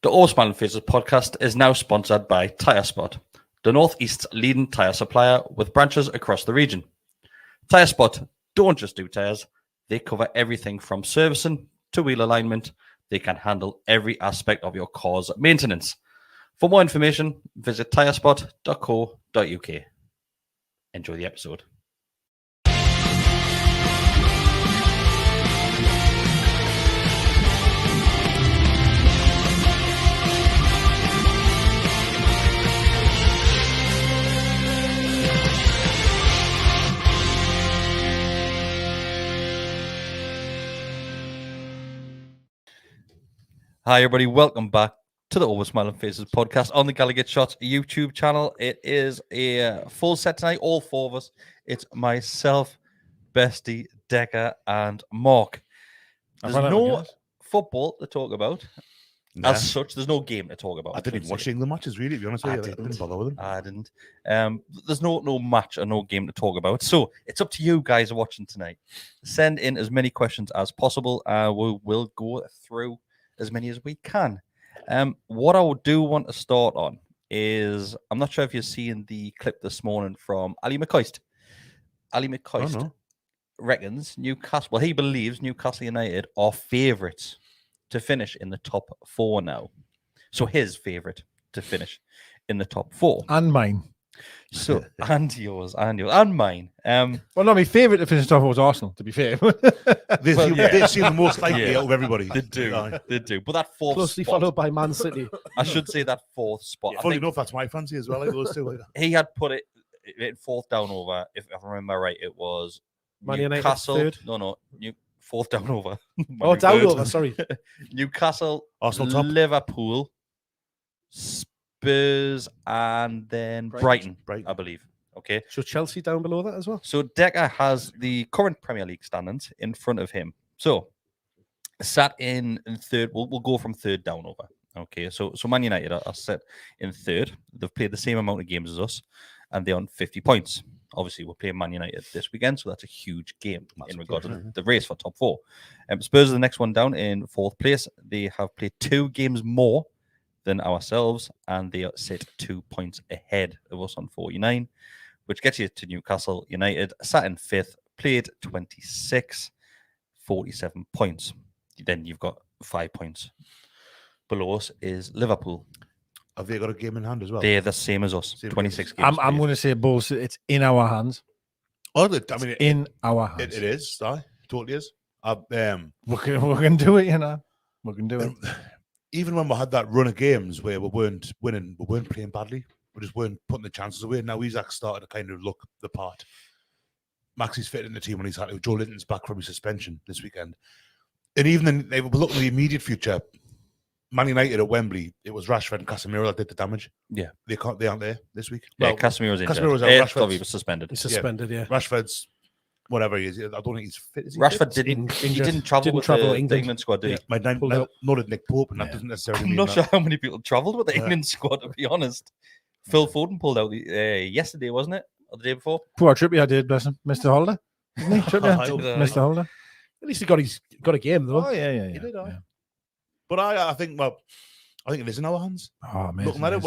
The All Smiling Faces podcast is now sponsored by Tyre Spot, the Northeast's leading tyre supplier with branches across the region. Tyre Spot don't just do tyres, they cover everything from servicing to wheel alignment. They can handle every aspect of your car's maintenance. For more information, visit tyrespot.co.uk. Enjoy the episode. Hi, everybody. Welcome back to the All Smiling Faces podcast on the Gallowgateshots YouTube channel. It is a full set tonight, all four of us. It's myself, Bestie, Decker, and Mark. There's no football to talk about. Nah. As such, there's no game to talk about. I didn't even watch the England matches, really, to be honest with you. I didn't bother with them. I didn't. There's no match or no game to talk about. So it's up to you guys watching tonight. Send in as many questions as possible. We will go through as many as we can. What I do want to start on is, I'm not sure if you're seeing the clip this morning from Ali McCoist. Ali McCoist reckons Newcastle, well, he believes Newcastle United are favourites to finish in the top four now. So his favourite to finish in the top four. And mine. So, and yours, and mine. Well, no, my favourite to finish top four was Arsenal, to be fair. They seem the most likely out of everybody. They do. But that fourth closely spot, followed by Man City. I should say that fourth spot. Yeah, funny enough, that's my fancy as well. Like those two. He had put it in fourth down over, if I remember right, it was Man United Newcastle. third. Fourth down over. Down over, sorry. Newcastle, Arsenal top. Liverpool, Spurs, and then Brighton, I believe. Okay. So Chelsea down below that as well? So Decker has the current Premier League standings in front of him. So sat in third. We'll go from third down over. Okay. So Man United are set in third. They've played the same amount of games as us, and they're on 50 points. Obviously, we're playing Man United this weekend, so that's a huge game in regard to the race for top four. Spurs are the next one down in fourth place. They have played 2 games more than ourselves, and they sit 2 points ahead of us on 49, which gets you to Newcastle United, sat in fifth, played 26, 47 points. Then you've got 5 points. Below us is Liverpool. Have they got a game in hand as well? They're the same as us, 26 games. I'm going to say bullshit. It's in our hands. Oh, I mean, in our hands. It is. It totally is. We can do it, you know. We can do it. Even when we had that run of games where we weren't winning, we weren't playing badly. We just weren't putting the chances away. Now Isaac started to kind of look the part. Maxie's fit in the team when he's had to. Joe Linton's back from his suspension this weekend. And even they were looking at the immediate future. Man United at Wembley, it was Rashford and Casemiro that did the damage. Yeah. They aren't there this week. Yeah, Casemiro's injured. Casemiro's out. Rashford was suspended. He's suspended, yeah. Rashford's whatever he is. I don't think he's fit. Is he Rashford fit? didn't travel with the England squad, did he? Not at Nick Pope, and that doesn't necessarily mean I'm not sure how many people travelled with the England squad, to be honest. Phil Foden pulled out yesterday, wasn't it? Or the day before? Poor Trippier did, bless him. Missed the holiday. Didn't he? Trippier missed the holiday. At least he got a game, though. Oh, yeah. He did, yeah. But I think it is in our hands. Oh, man. Looking at it,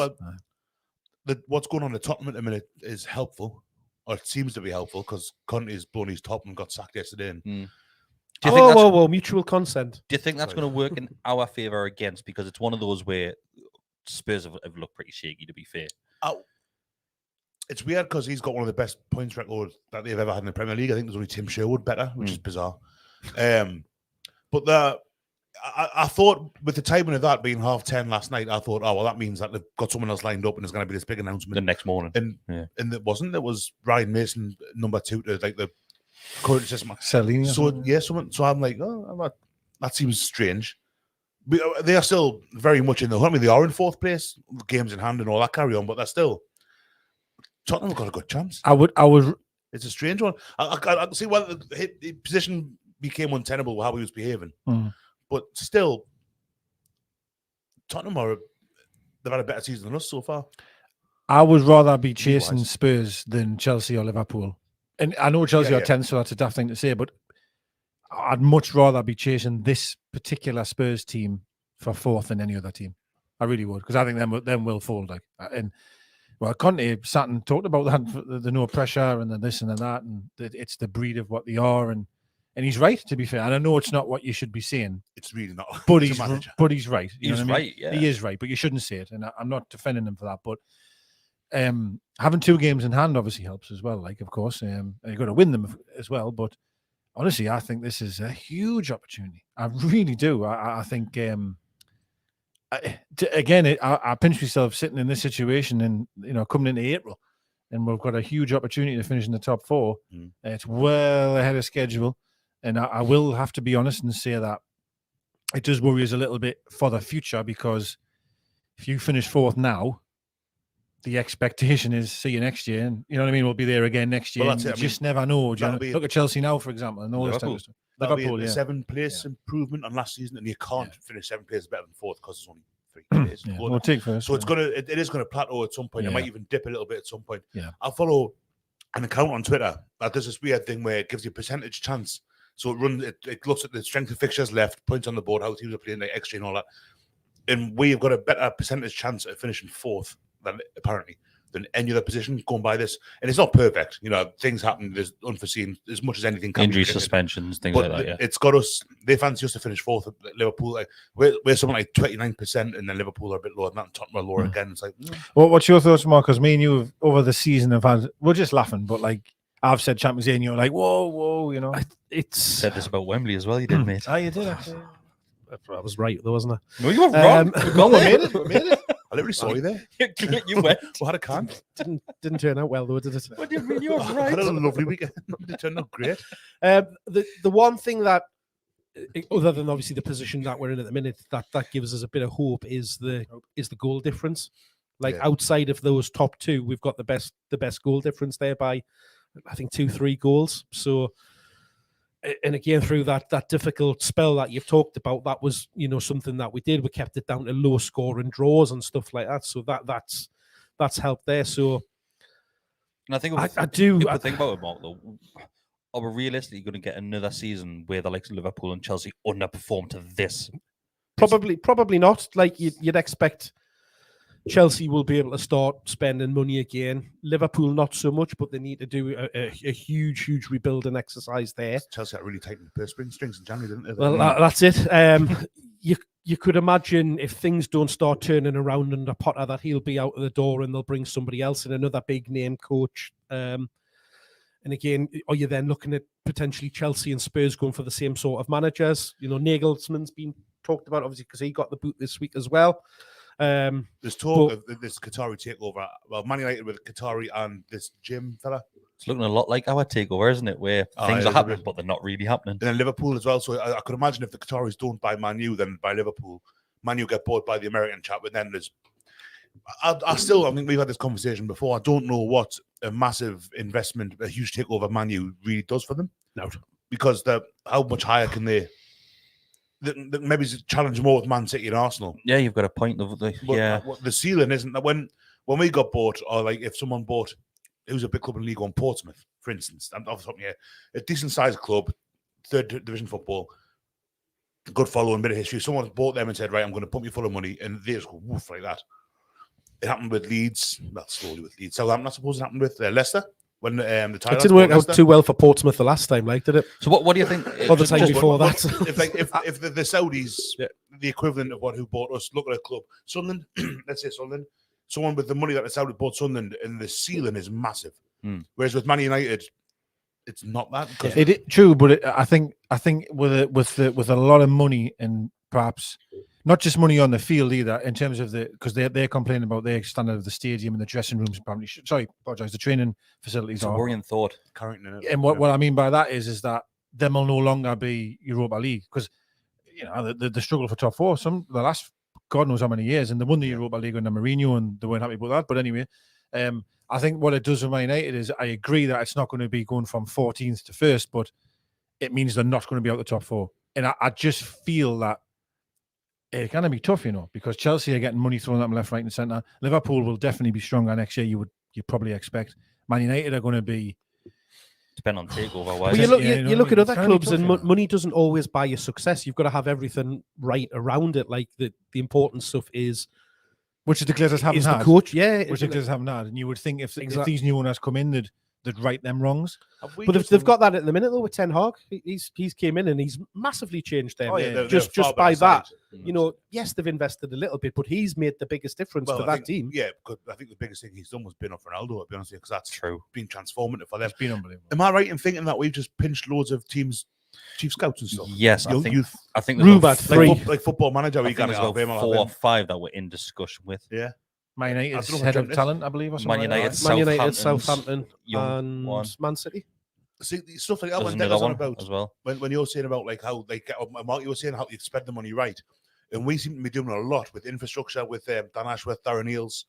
what's going on at Tottenham at the minute is helpful, or it seems to be helpful, because Conte's blown his top and got sacked yesterday. And do you think mutual consent. Do you think that's going to work in our favour or against? Because it's one of those where Spurs have looked pretty shaky, to be fair. It's weird because he's got one of the best points records that they've ever had in the Premier League. I think there's only Tim Sherwood better, which is bizarre. But I thought with the timing of that being 10:30 last night, I thought, that means that they've got someone else lined up and there's going to be this big announcement the next morning. And it wasn't. It was Ryan Mason, number 2 to like the current system. Salini. So I'm like, that seems strange. But they are still very much in the hunt. I mean, they are in fourth place, games in hand and all that carry on, but they're still. Tottenham have got a good chance. I would. It's a strange one. I see why the position became untenable with how he was behaving. But still, Tottenham they've had a better season than us so far. I would rather be chasing Spurs than Chelsea or Liverpool. And I know Chelsea are 10th, so that's a daft thing to say, but I'd much rather be chasing this particular Spurs team for fourth than any other team. I really would, because I think them will fold. Like, and well, Conte sat and talked about that, the no pressure and the this and the that, and it's the breed of what they are, and he's right, to be fair. And I know it's not what you should be saying. It's really not. But he's right. You know what I mean? Right. Yeah. He is right, but you shouldn't say it, and I'm not defending him for that. But having 2 games in hand obviously helps as well. Like, of course, and you've got to win them as well. But honestly, I think this is a huge opportunity. I really do. I think. Again, I pinch myself sitting in this situation, and coming into April, and we've got a huge opportunity to finish in the top 4. It's well ahead of schedule, and I will have to be honest and say that it does worry us a little bit for the future, because if you finish 4th now, the expectation is see you next year, and you know what I mean. We'll be there again next year. Well, You just never know. Look at Chelsea now, for example, and all this type of stuff. That'll Liverpool, be a 7-place improvement on last season, and you can't finish 7 places better than 4th because it's only 3 places. We'll take first. So it is going to plateau at some point. It might even dip a little bit at some point. Yeah. I follow an account on Twitter that does this weird thing where it gives you a percentage chance. So it looks at the strength of fixtures left, points on the board, how teams are playing, like XG and all that. And we've got a better percentage chance of finishing 4th than any other position going by this. And it's not perfect. Things happen. There's unforeseen as much as anything. Injuries, suspensions, things like that. Yeah. It's got us. They fancy us to finish 4th at Liverpool. Like we're something like 29%, and then Liverpool are a bit lower than that. And Tottenham are lower again. It's like, Well, what's your thoughts, Mark? Because me and you over the season have had. We're just laughing, but like I've said Champions League, and you're like, whoa, It's said this about Wembley as well. You did, mate. Oh, you did actually. I was right, though, wasn't I? No, you were wrong. No, we made it. I literally saw you there. You went. We had a can. Didn't turn out well, though, did it? What do you mean you were I right? had a lovely weekend. It turned out great. The one thing that, other than obviously the position that we're in at the minute, that gives us a bit of hope is the goal difference. Like outside of those top 2, we've got the best goal difference there by, I think, 2-3 goals. So. And again, through that difficult spell that you've talked about, that was something that we did. We kept it down to low scoring draws and stuff like that. So that's helped there. So, and I think I do think about it, Mark. Though, are we realistically going to get another season where the likes of Liverpool and Chelsea underperform to this? Probably not. Like you'd expect. Chelsea will be able to start spending money again. Liverpool, not so much, but they need to do a huge rebuilding exercise there. Chelsea really tightened the purse strings in January, didn't they? Well, that's it. You could imagine if things don't start turning around under Potter, that he'll be out of the door and they'll bring somebody else in, another big name coach. And again, are you then looking at potentially Chelsea and Spurs going for the same sort of managers? Nagelsmann's been talked about, obviously, because he got the boot this week as well. There's talk of this Qatari takeover. Well, Man United with Qatari and this Jim fella. It's looking a lot like our takeover, isn't it? Where things are happening, but they're not really happening. And then Liverpool as well. So I could imagine if the Qataris don't buy Man U, then by Liverpool. Man U get bought by the American chap, but then there's. I mean, we've had this conversation before. I don't know what a massive investment, a huge takeover Man U really does for them. No, because how much higher can they? Maybe challenge more with Man City and Arsenal. Yeah, you've got a point. The ceiling isn't that when we got bought, or like if someone bought, who's a big club in League One, Portsmouth, for instance, and off the top of my head, a decent sized club, 3rd division football, good following, bit of history. Someone bought them and said, right, I'm going to pump you full of money, and they just go woof like that. It happened with Leeds, well, slowly with Leeds. Southampton, I suppose it happened with Leicester. When the it didn't work out too well for Portsmouth the last time, like, did it? So what do you think? Or the time before that? If the Saudis, the equivalent of who bought us, look at a club, Sunderland, let's say Sunderland, someone with the money that the Saudis bought Sunderland, and the ceiling is massive. Whereas with Man United, it's not that. True, but I think with a lot of money, and perhaps not just money on the field either, in terms of because they're complaining about the standard of the stadium and the dressing rooms. Apparently, the training facilities. It's a worrying thought. And what I mean by that is that them will no longer be Europa League, because the struggle for top 4 the last God knows how many years, and they won the Europa League under Mourinho, and they weren't happy about that. But anyway, I think what it does with Man United is, I agree that it's not going to be going from 14th to 1st, but it means they're not going to be out the top 4. And I just feel that it's going to be tough, because Chelsea are getting money thrown at them left, right, and centre. Liverpool will definitely be stronger next year. You'd probably expect. Man United are going to be. Depend on takeover. Well, you look at other clubs, and money doesn't always buy you success. You've got to have everything right around it. Like the important stuff is which the Glazers haven't is the had. coach. Yeah, Which the Glazers haven't had, and you would think if these new owners come in, they'd right them wrongs. But they've got that at the minute though with Ten Hag. He's came in and he's massively changed them. Oh, yeah, just by that, you know, yes, they've invested a little bit, but he's made the biggest difference to that team. Yeah, because I think the biggest thing he's done was been off Ronaldo, to be honest with you, because that's True. Been transformative for them. It's been unbelievable. Am I right in thinking that we've just pinched loads of teams, chief scouts and stuff? Yes, Young youth, I think Ruben, there's three. like Football Manager. I We think got there's it. about 4 or 5 that we're in discussion with. Yeah. Man United's I don't know head what of talent, I believe, or something. Man United, like Man United, Southampton's Southampton, young and one. Man City. See, the stuff like that There's when another Declan's on one about as well. when you're saying about like how they get Mark, you were saying how you spend the money right, and we seem to be doing a lot with infrastructure with Dan Ashworth, Darren Eales,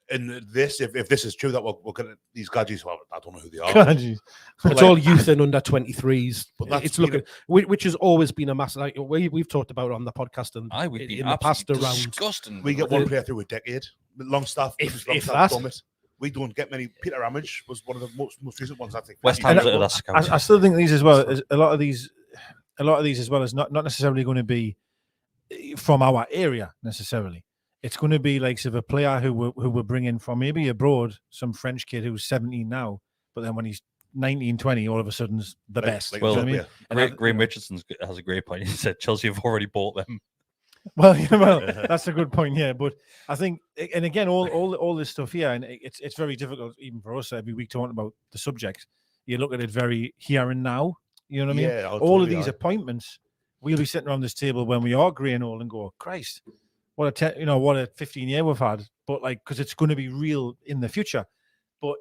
and this if this is true that we're going to these gadgets. Well, I don't know who they are. that. Jeez. But it's all youth and under 23s. But that's It's looking, which has always been a massive. Like we've talked about on the podcast and I would be in the past around. disgusting. We get one player through a decade. Longstaff, If Longstaff that. Dummett. We don't get many. Peter Ramage was one of the most recent ones, I think. West Ham's And at that scout. I still think these as well. Is a lot of these as well is not necessarily going to be from our area necessarily. It's going to be like sort of a player who we're bringing from maybe abroad, some French kid who's 17 now, but then when he's 19, 20, all of a sudden's the best. like You know what I Zambia. mean? Graham Richardson has a great point. He said Chelsea have already bought them. Well, that's a good point. Yeah, but I think, and again, all this stuff here, and it's very difficult even for us every week talking about the subject. You look at it very here and now. You know what I mean? Yeah, all of these appointments, we'll be sitting around this table when we are grey and old and go, Christ, what a 15-year we've had. But like, because it's going to be real in the future. But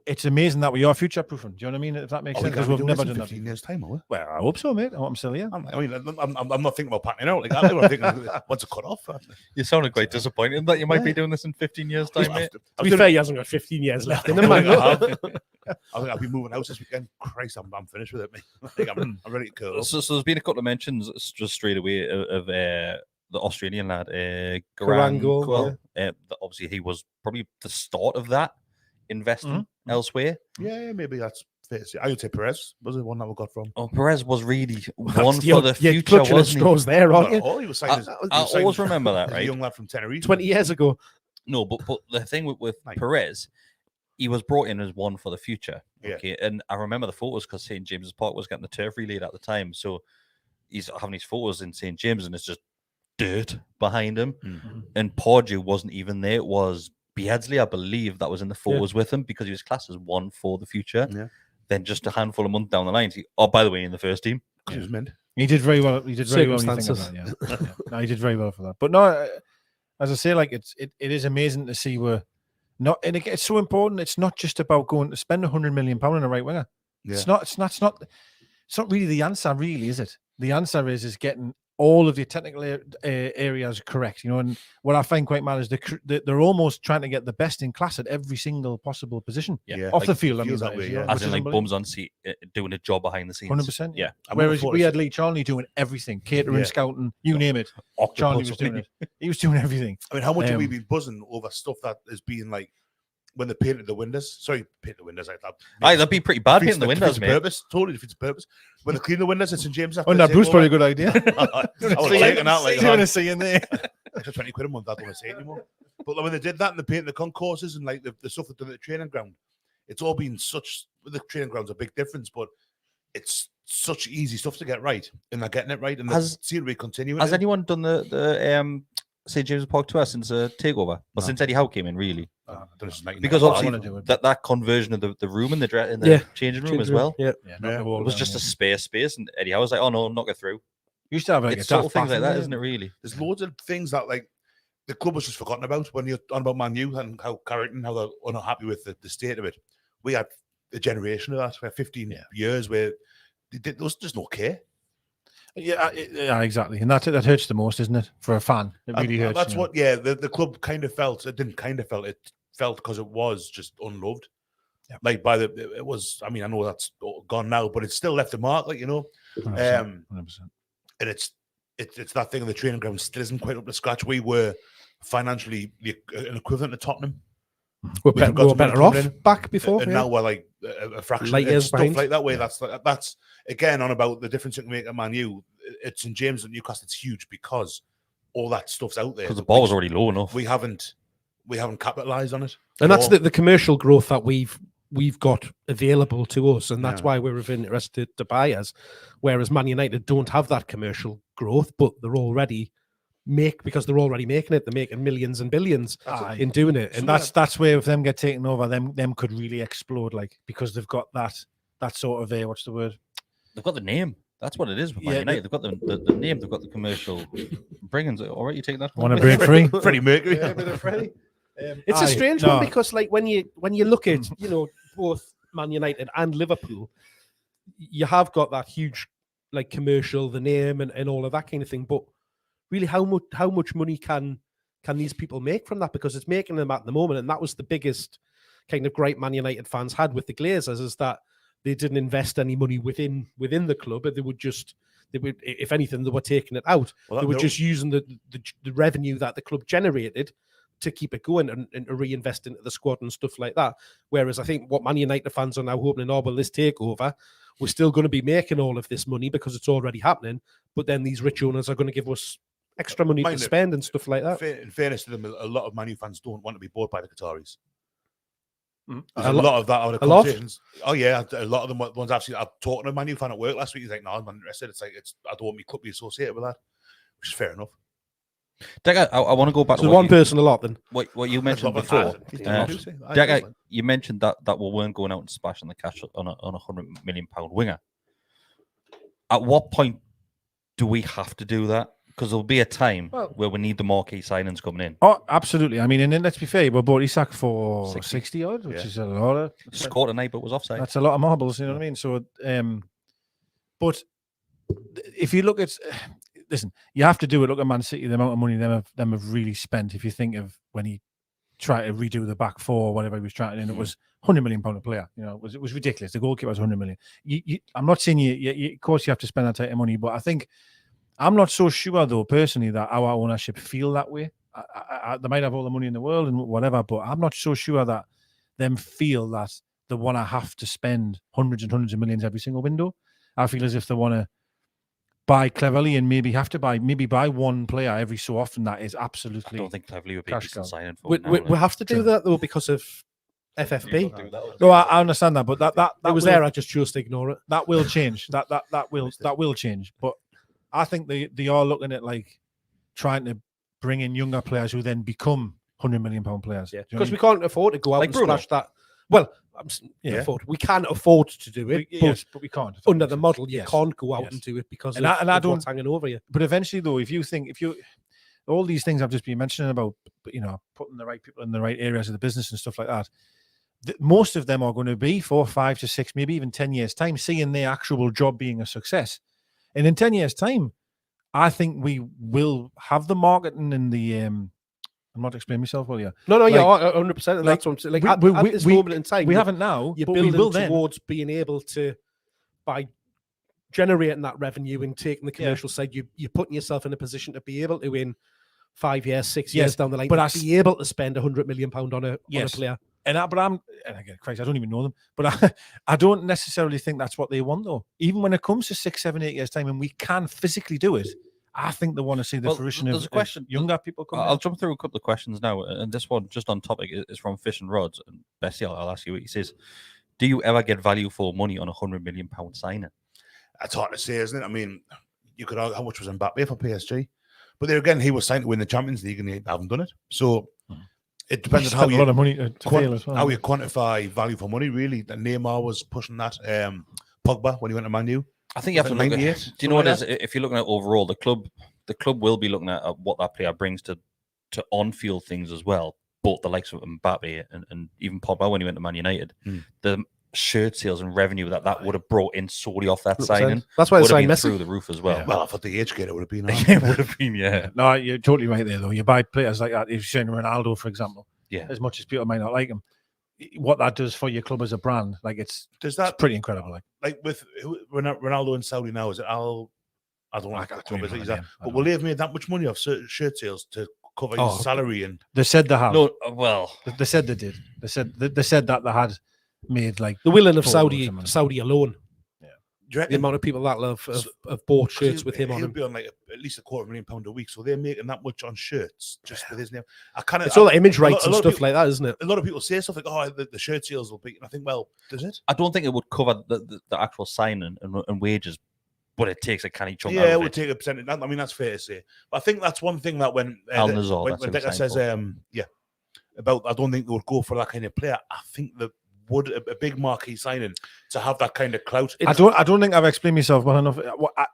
it's amazing that we are future proofing. Do you know what I mean? If that makes sense, because we've never done that. 15 years time, are we? Well, I hope so, mate. I hope I'm still here. I mean, I'm not thinking about packing out like that. I'm thinking, what's a cut off? You sounded quite disappointed that you might be doing this in 15 years' time, mate. To be fair, he hasn't got 15 years left in him. I man. think I'll be moving house this weekend. Christ, I'm finished with it, mate. I think I'm ready to curl up. So there's been a couple of mentions just straight away of the Australian lad, Garango, obviously, he was probably the start of that investing elsewhere. Yeah, maybe that's fair to say. I would say Perez was the one that we got from. Oh, Perez was really one That's for the you're future, clutching at wasn't he? straws there, aren't you? Oh, he was signed I always remember that, as a right? young lad from Tenerife. 20 years ago. No, but the thing with Like- Perez, he was brought in as one for the future. Yeah. Okay, and I remember the photos because St James's Park was getting the turf relayed at the time, so he's having his photos in St James, and it's just dirt behind him. Mm-hmm. And Pardew wasn't even there. It was Beardsley, I believe, that was in the photos with him because he was classed as one for the future. Yeah. Then just a handful of months down the line, by the way, in the first team. He was meant. He did very well. He did very well. When you think of Circumstances. that, yeah. No, he did very well for that. But no, as I say, like it is amazing to see we're not, and it's so important. It's not just about going to spend £100 million on a right winger. Yeah. It's not really the answer, really, is it? The answer is getting all of the technical areas correct, and what I find quite mad is they're almost trying to get the best in class at every single possible position off the field. I mean, feels that way, yeah. As in, like bums on seat, doing a job behind the scenes. 100%. Yeah. Whereas we had Lee Charnley doing everything, catering, scouting, you name it. Charlie was doing it. He was doing everything. I mean, how much have we been buzzing over stuff that is being like when they painted the windows? Sorry, paint the windows like that. That'd be pretty bad painting the windows, mate. Purpose, totally defeats the purpose. When they clean the windows at St James, Oh, no, Bruce, probably a good idea. I was taking that like Doing a that. see in there. Extra 20 quid a month, I don't want to say it anymore. But when they did that and they painted the concourses and like the stuff they've done at the training ground, it's all been such. The training ground's a big difference, but it's such easy stuff to get right, and they're getting it right, and they seem to be continuing. Has anyone done the St James's Park tour since takeover, or since Eddie Howe came in? Really, because obviously that conversion of the room in the changing room as well. Yeah, it was just a space, and Eddie Howe was like, "Oh no, knock it through." You used to have like it's little things like that, isn't it? Really, there's loads of things that like the club was just forgotten about when you're on about Man U and how Carrington, how they're unhappy with the state of it. We had a generation of that. We had 15 years where there was just no care. Yeah, exactly, and that hurts the most, isn't it, for a fan? It really hurts. That's what, the club kind of felt. It didn't kind of felt. It felt because it was just unloved. Yeah. Like it was. I mean, I know that's gone now, but it still left a mark. 100%. And it's that thing of the training ground still isn't quite up to scratch. We were financially an equivalent to Tottenham. We're better off back before, and now we're like a fraction. Light years stuff behind. Like that way. That's again on about the difference you can make at Man U. It's in James and Newcastle. It's huge because all that stuff's out there. Because the bar was already low enough. We haven't capitalized on it. And that's the commercial growth that we've got available to us, and that's Yeah. why we're interested to buyers. Whereas Man United don't have that commercial growth, but they're already because they're already making it. They're making millions and billions in doing it, and that's where if them get taken over, them could really explode, like because they've got that sort of what's the word? They've got the name. That's what it is with Man United. They've got the name. They've got the commercial bringings. All right, you take that. Want to break free? Freddie Mercury. It's a strange one because, like, when you look at both Man United and Liverpool, you have got that huge like commercial, the name, and all of that kind of thing. But really, how much money can these people make from that? Because it's making them at the moment, and that was the biggest kind of gripe Man United fans had with the Glazers, is that they didn't invest any money within the club, but they would, if anything, they were taking it out. They were just using the revenue that the club generated to keep it going and reinvest into the squad and stuff like that. Whereas I think what Man United fans are now hoping in this takeover, we're still going to be making all of this money because it's already happening. But then these rich owners are going to give us extra money to spend and stuff like that. In fairness to them, a lot of Man U fans don't want to be bought by the Qataris. Mm-hmm. A lot of that out of conversations. Oh yeah, a lot of them ones I've seen. I'm talking to a Man U fan at work last week. He's like, "No, I'm not interested." It's like I don't want my club to be associated with that, which is fair enough. Declan, I want to go back to one person a lot. Then what you mentioned before. Declan, you mentioned that we weren't going out and splashing the cash on a £100 million winger. At what point do we have to do that? Because there'll be a time where we need the marquee signings coming in. Oh, absolutely. I mean, and then let's be fair, we bought Isak for 60 odd, which is a lot of. Scored tonight, but was offside. That's a lot of marbles, you know what I mean? So, but if you look at, listen, you have to do it. Look at Man City, the amount of money them have really spent. If you think of when he tried to redo the back four or whatever he was trying to do, it was £100 million a player. You know, it was ridiculous. The goalkeeper was 100 million. I'm not saying you, of course, you have to spend that type of money, but I think. I'm not so sure, though, personally, that our ownership feel that way. They might have all the money in the world and whatever, but I'm not so sure that them feel that they want to have to spend hundreds and hundreds of millions every single window. I feel as if they want to buy cleverly and maybe buy one player every so often. That is absolutely. I don't think cleverly would be signing for. We have to do that though because of FFP. No, I understand that, but that it was there. I just chose to ignore it. That will change. That will change, but. I think they are looking at like trying to bring in younger players who then become £100 million players. Yeah, because we can't afford to go out and splash that. Well, we can't afford to do it. But we can't. Under the model, you can't go out and do it because of what's hanging over you. But eventually, though, if you all these things I've just been mentioning about, putting the right people in the right areas of the business and stuff like that, most of them are going to be 4, 5 to 6, maybe even 10 years' time, seeing their actual job being a success. And in 10 years' time, I think we will have the marketing and the. I'm not explaining myself well, yeah. No, you're 100%. And that's what I'm saying. Like at this moment in time, we haven't now. You're building towards being able to, by generating that revenue and taking the commercial side, you're putting yourself in a position to be able to, in 5 years, 6 years down the line, be able to spend £100 million on a player. And again, Christ, I don't even know them, but I don't necessarily think that's what they want, though. Even when it comes to 6, 7, 8 years' time, and we can physically do it, I think they want to see the fruition of younger people coming. I'll jump through a couple of questions now, and this one, just on topic, is from Fish and Rods. And Bessie, I'll ask you what he says. Do you ever get value for money on £100 million signing? That's hard to say, isn't it? I mean, you could argue how much was Mbappe for PSG, but there again, he was signed to win the Champions League, and they haven't done it. So. It depends on how a lot of money to as well. How you quantify value for money, really. Neymar was pushing that. Pogba when he went to Man U. I think you have to look at. Do you know what it is? If you're looking at overall, the club will be looking at what that player brings to on-field things as well. Both the likes of Mbappe and even Pogba when he went to Man United, the shirt sales and revenue that would have brought in solely off that 100%. Signing. That's why the sign through the roof as well. Yeah. Well, I thought the age gate it would have been. It would have been, yeah. No, you're totally right there, though. You buy players like that. If you're saying Ronaldo, for example, as much as people might not like him, what that does for your club as a brand, like it's pretty incredible. Like with Ronaldo in Saudi now, is it Al? I don't know. But will they have made that much money off shirt sales to cover his salary? And they said they have. No, well, they said they did. They said that they had made like the willing of Saudi alone. Do you reckon The amount of people that have bought shirts with him on he'll them. be on like at least £250,000 a week, so they're making that much on shirts just with his name. I kind of It's all the image a lot- rights a and lot of stuff people- like that, isn't it? A lot of people say stuff like, "Oh, the shirt sales will be." And I think, well, does it? I don't think it would cover the actual signing and wages, but it takes a canny chunk Yeah, out it of would it. take a percentage. I mean, that's fair to say. But I think that's one thing that when Al-Nazar, when that's who Declan signed says, for. about I don't think they would go for that kind of player. I think that would a big marquee signing to have that kind of clout. I don't think I've explained myself well enough.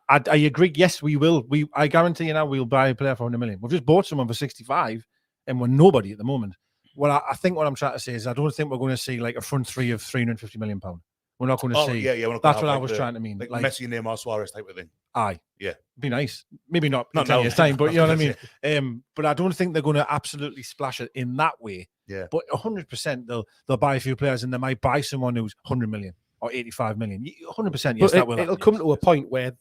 I agree. Yes, we will. I guarantee you now we'll buy a player for 100 million. We've just bought someone for 65, and we're nobody at the moment. Well, I think what I'm trying to say is I don't think we're going to see like a front three of £350 million. We're not going to see. Yeah, we're not gonna That's have what I like was trying to mean. like Like Messi, Neymar, Suarez type of thing. aye, Yeah. be nice. Maybe not Not in 10 now. years' time, but you know what I I was mean. But I don't think they're going to absolutely splash it in that way. Yeah. But 100% they'll buy a few players, and they might buy someone who's 100 million or 85 million. 100%. Yes, But that will. it'll happen, come yes. to a point where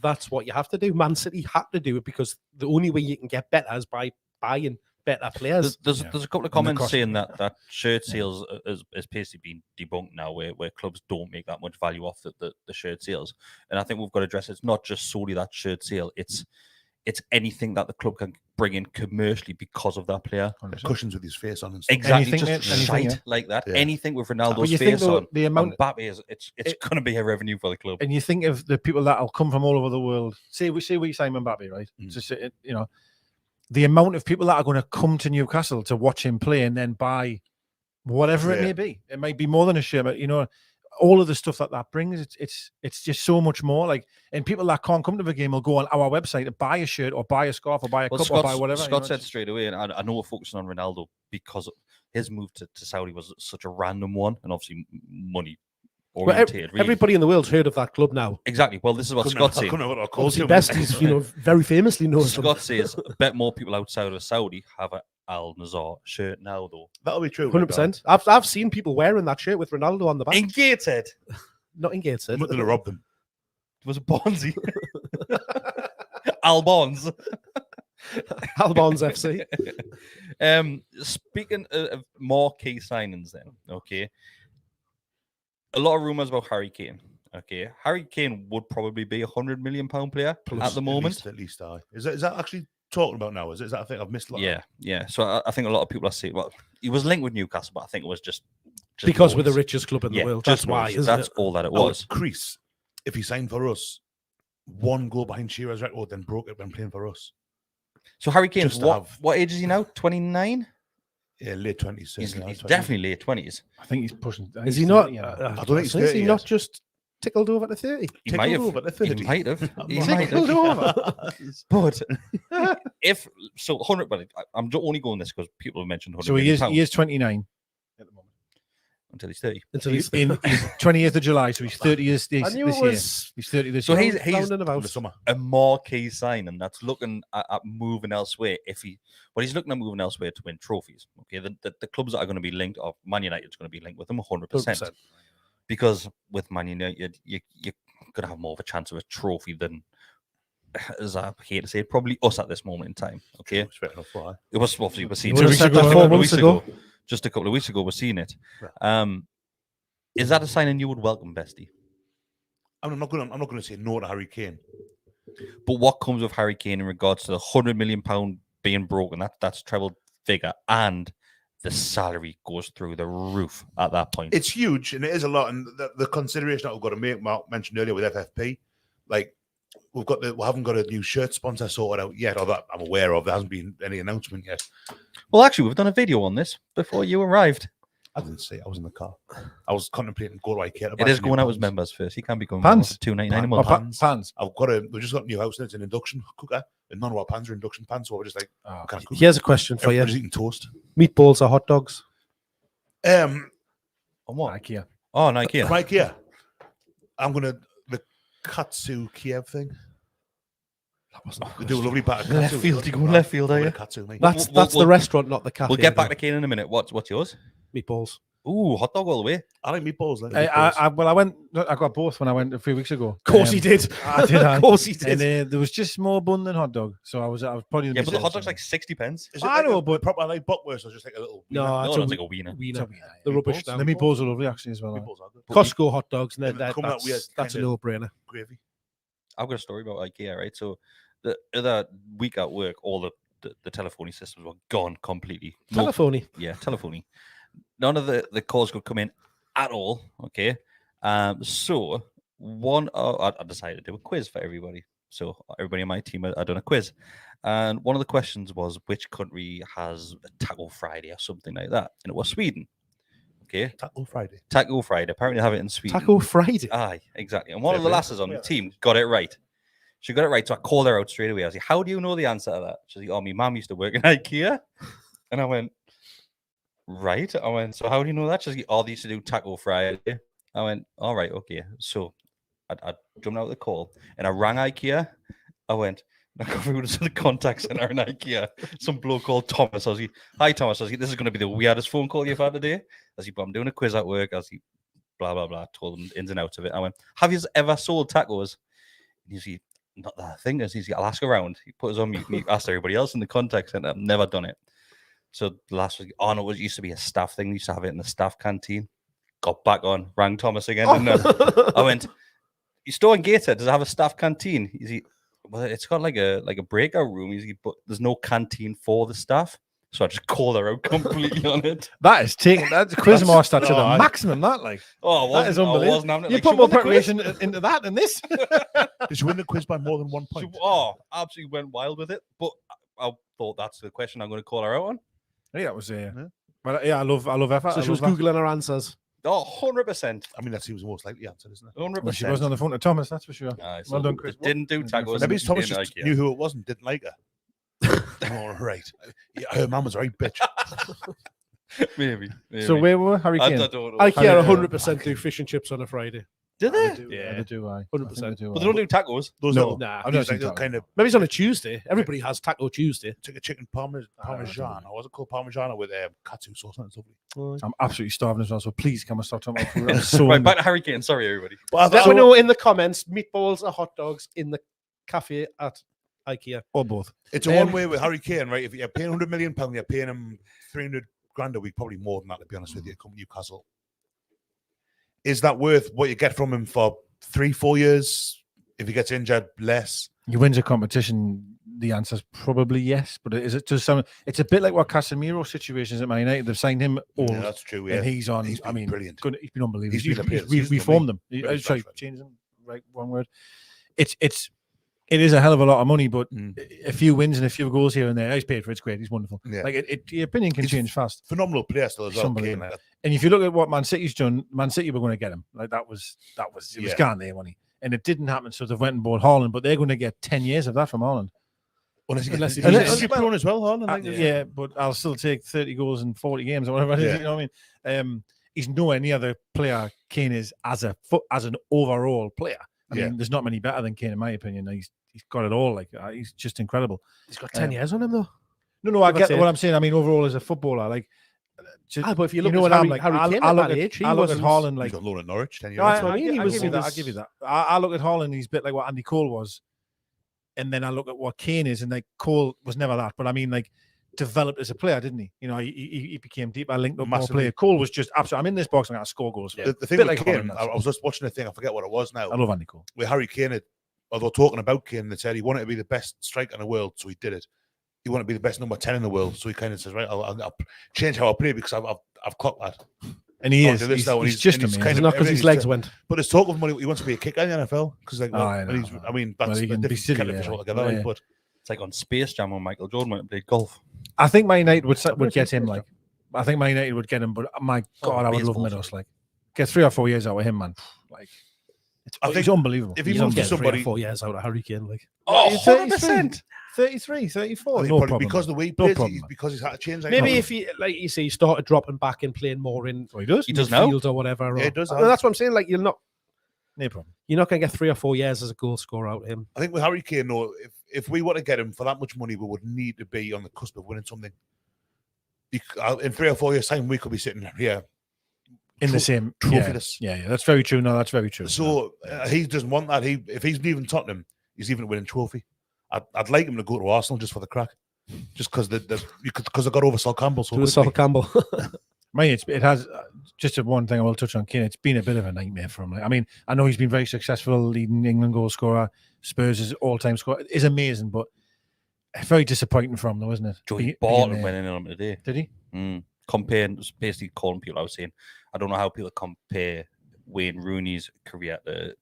that's what you have to do. Man City had to do it because the only way you can get better is by buying better players. There's a couple of comments cost- saying that shirt sales is basically been debunked now, where clubs don't make that much value off the shirt sales. And I think we've got to address it's not just solely that shirt sale. It's anything that the club can bring in commercially because of that player. Cushions with his face on and stuff. Exactly, Anything, just anything, shite like that. Yeah. Anything with But Ronaldo's you think face though, on. the amount, Mbappe is it's going to be a revenue for the club. and you think of the people that'll come from all over the world. Say we sign Mbappe, right? Mm. Just you know, the amount of people that are going to come to Newcastle to watch him play and then buy whatever it Yeah. may be. It might be more than a shirt, but you know, all of the stuff that brings. It's just so much more. Like, and people that can't come to the game will go on our website to buy a shirt or buy a scarf or buy a Well, cup or buy whatever. you Scott know, said it's- straight away, and I know we're focusing on Ronaldo because his move to Saudi was such a random one, and obviously money Well, orientated. really. everybody in the world's heard of that club now. Exactly. Well, this is what Scott said. Obviously, Besties, very famously knows them. Scott says, I bet more people outside of Saudi have a Al-Nazar shirt now, though. That'll be true. 100%. I've seen people wearing that shirt with Ronaldo on the back. Engaged. Not in Gateshead. I'm not going to rob them. It was a Bonzi. Albons. Albons FC. Speaking of marquee signings, then, okay. A lot of rumors about Harry Kane. Okay, Harry Kane would probably be £100 million player at the moment. At least I. Is that actually talking about now? Is that I think I've missed? Yeah. So I think a lot of people are saying, well, he was linked with Newcastle, but I think it was just Because we're the noise. richest club in the Yeah, world. just That's why, noise. isn't That's it? all that it Oh, was. Crease, if he signed for us, one goal behind Shearer's record, then broke it when playing for us. So Harry Kane, Just to what have- age is he now? 29. Yeah, late 20s. He's certainly, definitely late 20s. I think he's pushing. I think Is he's he not? 30, you know. I don't think he's Is 30 he not yet. just tickled over to 30? He might have. over to He 30. might have. He not might Tickled have. over. But if so, 100. But I'm only going this because people have mentioned 100 So he million is 29 at the moment. until he's 30. Until He's he's in 20th of July, so he's 30 this I knew this it year. was He's 30 this So year. he's round and In about. the summer. a marquee signing that's looking at moving elsewhere. He's looking at moving elsewhere to win trophies. Okay, the clubs that are going to be linked, or Man United's going to be linked with them 100%. 100%. Because with Man United, you're going to have more of a chance of a trophy than, as I hate to say it, probably us at this moment in time. Okay, It's fair enough, why? it was obviously we're seeing You would've said that 4 months ago. Just a couple of weeks ago, we're seeing it. Right. Is that a signing you would welcome, Bestie? I'm not going to say no to Harry Kane. But what comes with Harry Kane in regards to the £100 million being broken? That's treble figure, and the salary goes through the roof at that point. It's huge, and it is a lot. And the consideration that we've got to make, Mark mentioned earlier with FFP, like we haven't got a new shirt sponsor sorted out yet, or that I'm aware of. There hasn't been any announcement yet. Well, actually, we've done a video on this before you arrived. I didn't see. I was in the car. I was contemplating go to IKEA. It is going out as members first. He can be going Pans. for £2.99 a Pan- month. Pans. Pans. We just got a new house and it's an induction cooker, and none of our pans are induction pans, so we're just like, Oh, kind of cook. Here's a question for you. Everybody's eating toast. Meatballs or hot dogs? On what? IKEA. Oh, no, IKEA. Right, yeah. I'm gonna the katsu Kiev thing. We do a lovely batter. Left katsu. field, you go left field, are Lovely you? katsu, mate. That's We'll- the we'll- restaurant, not the cafe. We'll get back though. to Kane in a minute. What's yours? Meatballs. Ooh, hot dog all the way. I like meatballs. Like I got both when I went a few weeks ago. Of course he did. I did. Of course he did. And there was just more bun than hot dog, so I was probably Yeah, but the hot dog's like 60 pence. Is it I like know, a but proper like bockwurst or just like a little? No, No, it's no, it's like a wiener. wiener. yeah. The rubbish. Meatballs? The meatballs are lovely actually as well. Meatballs are good. Costco hot dogs, and And then come out weird that's a kind of- no-brainer. Gravy. I've got a story about IKEA, right? So the other week at work, all the telephony systems were gone completely. Telephony. Yeah, telephony. None of the calls could come in at all. Okay. So I decided to do a quiz for everybody. So everybody on my team had done a quiz. And one of the questions was which country has a Taco Friday or something like that. And it was Sweden. Okay. Taco Friday. Taco Friday. Apparently they have it in Sweden. Taco Friday. Aye, exactly. And one Fair of the play. lasses on the team got it right. She got it right. So I called her out straight away. I was like, how do you know the answer to that? She's like, oh, my mum used to work in IKEA. And I went, right. I went, so how do you know that? She's like, oh, they used to do Taco Friday. I went, all right, okay. So I jumped out of the call and I rang IKEA. I went, I got through to the contact center in IKEA. Some bloke called Thomas. I was like, hi, Thomas. I was like, this is going to be the weirdest phone call you've had today. I was like, but I'm doing a quiz at work. I was like, blah, blah, blah. Told him the ins and outs of it. I went, have you ever sold tacos? And he's like, not that I think. He's like, I'll ask around. He put us on mute. He asked everybody else in the contact center. I've never done it. So the last week, oh no, it used to be a staff thing. We used to have it in the staff canteen. Got back on, rang Thomas again. Didn't I? I went, your store in Gateshead, does it have a staff canteen? He's like, well, it's got like a breakout room. He's like, but there's no canteen for the staff. So I just called her out completely on it. That is taking that's Quizmaster to the no, maximum. That like Oh, that is unbelievable. I wasn't having it. You Like, put she more won the quiz. preparation into that than this. Did you win the quiz by more than 1 She, point? absolutely went wild with it. But I thought that's the question I'm going to call her out on. Yeah, that was But yeah, I love effort. So I she was love that. googling her answers. Oh, 100%. I mean, that seems the most likely answer, isn't it? 100%. Well, she wasn't on the phone to Thomas, that's for sure. Aye, Well done, Chris. Didn't do tacos. Maybe Thomas in just IKEA. knew who it was and didn't like her. All right. Yeah, her mum was a right bitch. Maybe. So where were Harry I Kane? don't know. IKEA Harry- 100% do fish and chips on a Friday. Did they? Yeah, they do. I 100%. think they do, But they don't do tacos. Those No. little, Nah. I've these never seen like kind of Maybe it's on a Tuesday. Everybody has Taco Tuesday. like a chicken parmesan. Or was it called parmesan with katsu sauce? That's lovely. I'm absolutely starving as well, so please can we stop talking about food? I'm so Right, hungry. back to Harry Kane. Sorry, everybody. But I Let thought, me know in the comments, meatballs or hot dogs in the cafe at IKEA. or both. it's a one way with Harry Kane, right? If you're paying £100 million, you're paying him 300 grand a week, probably more than that, to be honest with you, come Newcastle. Is that worth what you get from him for 3-4 years? If he gets injured, less. He wins a competition. The answer is probably yes, but is it just some? It's a bit like what Casemiro situation is at Man United. They've signed him old, Yeah, that's true. Yeah. and he's on. He's I been mean, brilliant. Good, he's been unbelievable. He's been a player this We've season, reformed hasn't them. Very Sorry, special. changed them. Right, one word. It is a hell of a lot of money, but a few wins and a few goals here and there. He's paid for it. It's great. He's wonderful. Yeah. Like your opinion can He's change fast. Phenomenal player still as He's well. Kane, unbelievable. like, And if you look at what Man City's done, Man City were going to get him. Like it was Yeah. gone there money, and it didn't happen. So they went and bought Haaland, but they're going to get 10 years of that from Haaland. unless he Unless- he's super on as well, Haaland. Like, Yeah, but I'll still take 30 goals in 40 games or whatever it is. Yeah. You know what I mean? He's nowhere near the player Kane is as an overall player. I Yeah. mean, there's not many better than Kane in my opinion. He's got it all. Like he's just incredible. He's got 10 years on him, though. No, I That's get it. what I'm saying. I mean, overall as a footballer, like. But if you look know at what Harry, I'm like. Harry I Kane look at that at age, he I look at wasn't. Haaland he's like. got loan at Norwich 10 years. No, That's what I mean. He I was- give he you that. I was- give you that. I look at Haaland. He's a bit like what Andy Cole was, and then I look at what Kane is, and like Cole was never that. But I mean, like developed as a player, didn't he? You know, he became deeper, linked up more Massively. player. Cole was just absolutely. I'm in this box. I'm going to score goals. The thing Bit with like Kane, Haaland, I was just watching a thing. I forget what it was now. I love Andy Cole. With Harry Kane, although talking about Kane, they said he wanted to be the best striker in the world, so he did it. He wanted to be the best number 10 in the world, so he kind of says, right, I'll change how I play because I've clocked that. And he Oh, is. do this He's, now, and he's just and he's amazing. kind It's of not because his everything legs he's went. But there's talk of money. He wants to be a kicker in the NFL because, like, I know. I mean, Well, that's he a can be different silly, kettle of yeah. fish altogether. Yeah. Like, but It's like on Space Jam when Michael Jordan went and played golf. I think Man United would I've get him. seen Like, I think Man United would get him. But my God, I would love him at baseball, us. Like, get 3 or 4 years out of him, man. Like, I it's think unbelievable. if he You moves don't to get 3 or somebody, 4 years out of Harry Kane. Like, Oh, He's 100%. 33, 34. I think No probably problem. because the way he No plays, problem, man. because he's had to change. Like, maybe how- if he, like you say, he started dropping back and playing more in Oh, he does. He does now. midfield or whatever. Yeah, or- he does No, now. that's what I'm saying. Like, No problem. you're not going to get 3 or 4 years as a goal scorer out of him. I think with Harry Kane, though, if we want to get him for that much money, we would need to be on the cusp of winning something. In 3 or 4 years' time, we could be sitting here in the same trophyless. Yeah, that's very true. No, that's very true. So he doesn't want that. If he's leaving Tottenham, he's leaving a winning trophy. I'd like him to go to Arsenal just for the crack, just because they got over Sol Campbell. So Sol Campbell. It has just one thing I will touch on. Kane, it's been a bit of a nightmare for him. I mean, I know he's been very successful, leading England goal scorer. Spurs' all-time scorer is amazing, but very disappointing for him, though, isn't it? Joey Barton went in on him today. Did he? Comparing, basically calling people out, saying, I don't know how people compare Wayne Rooney's career to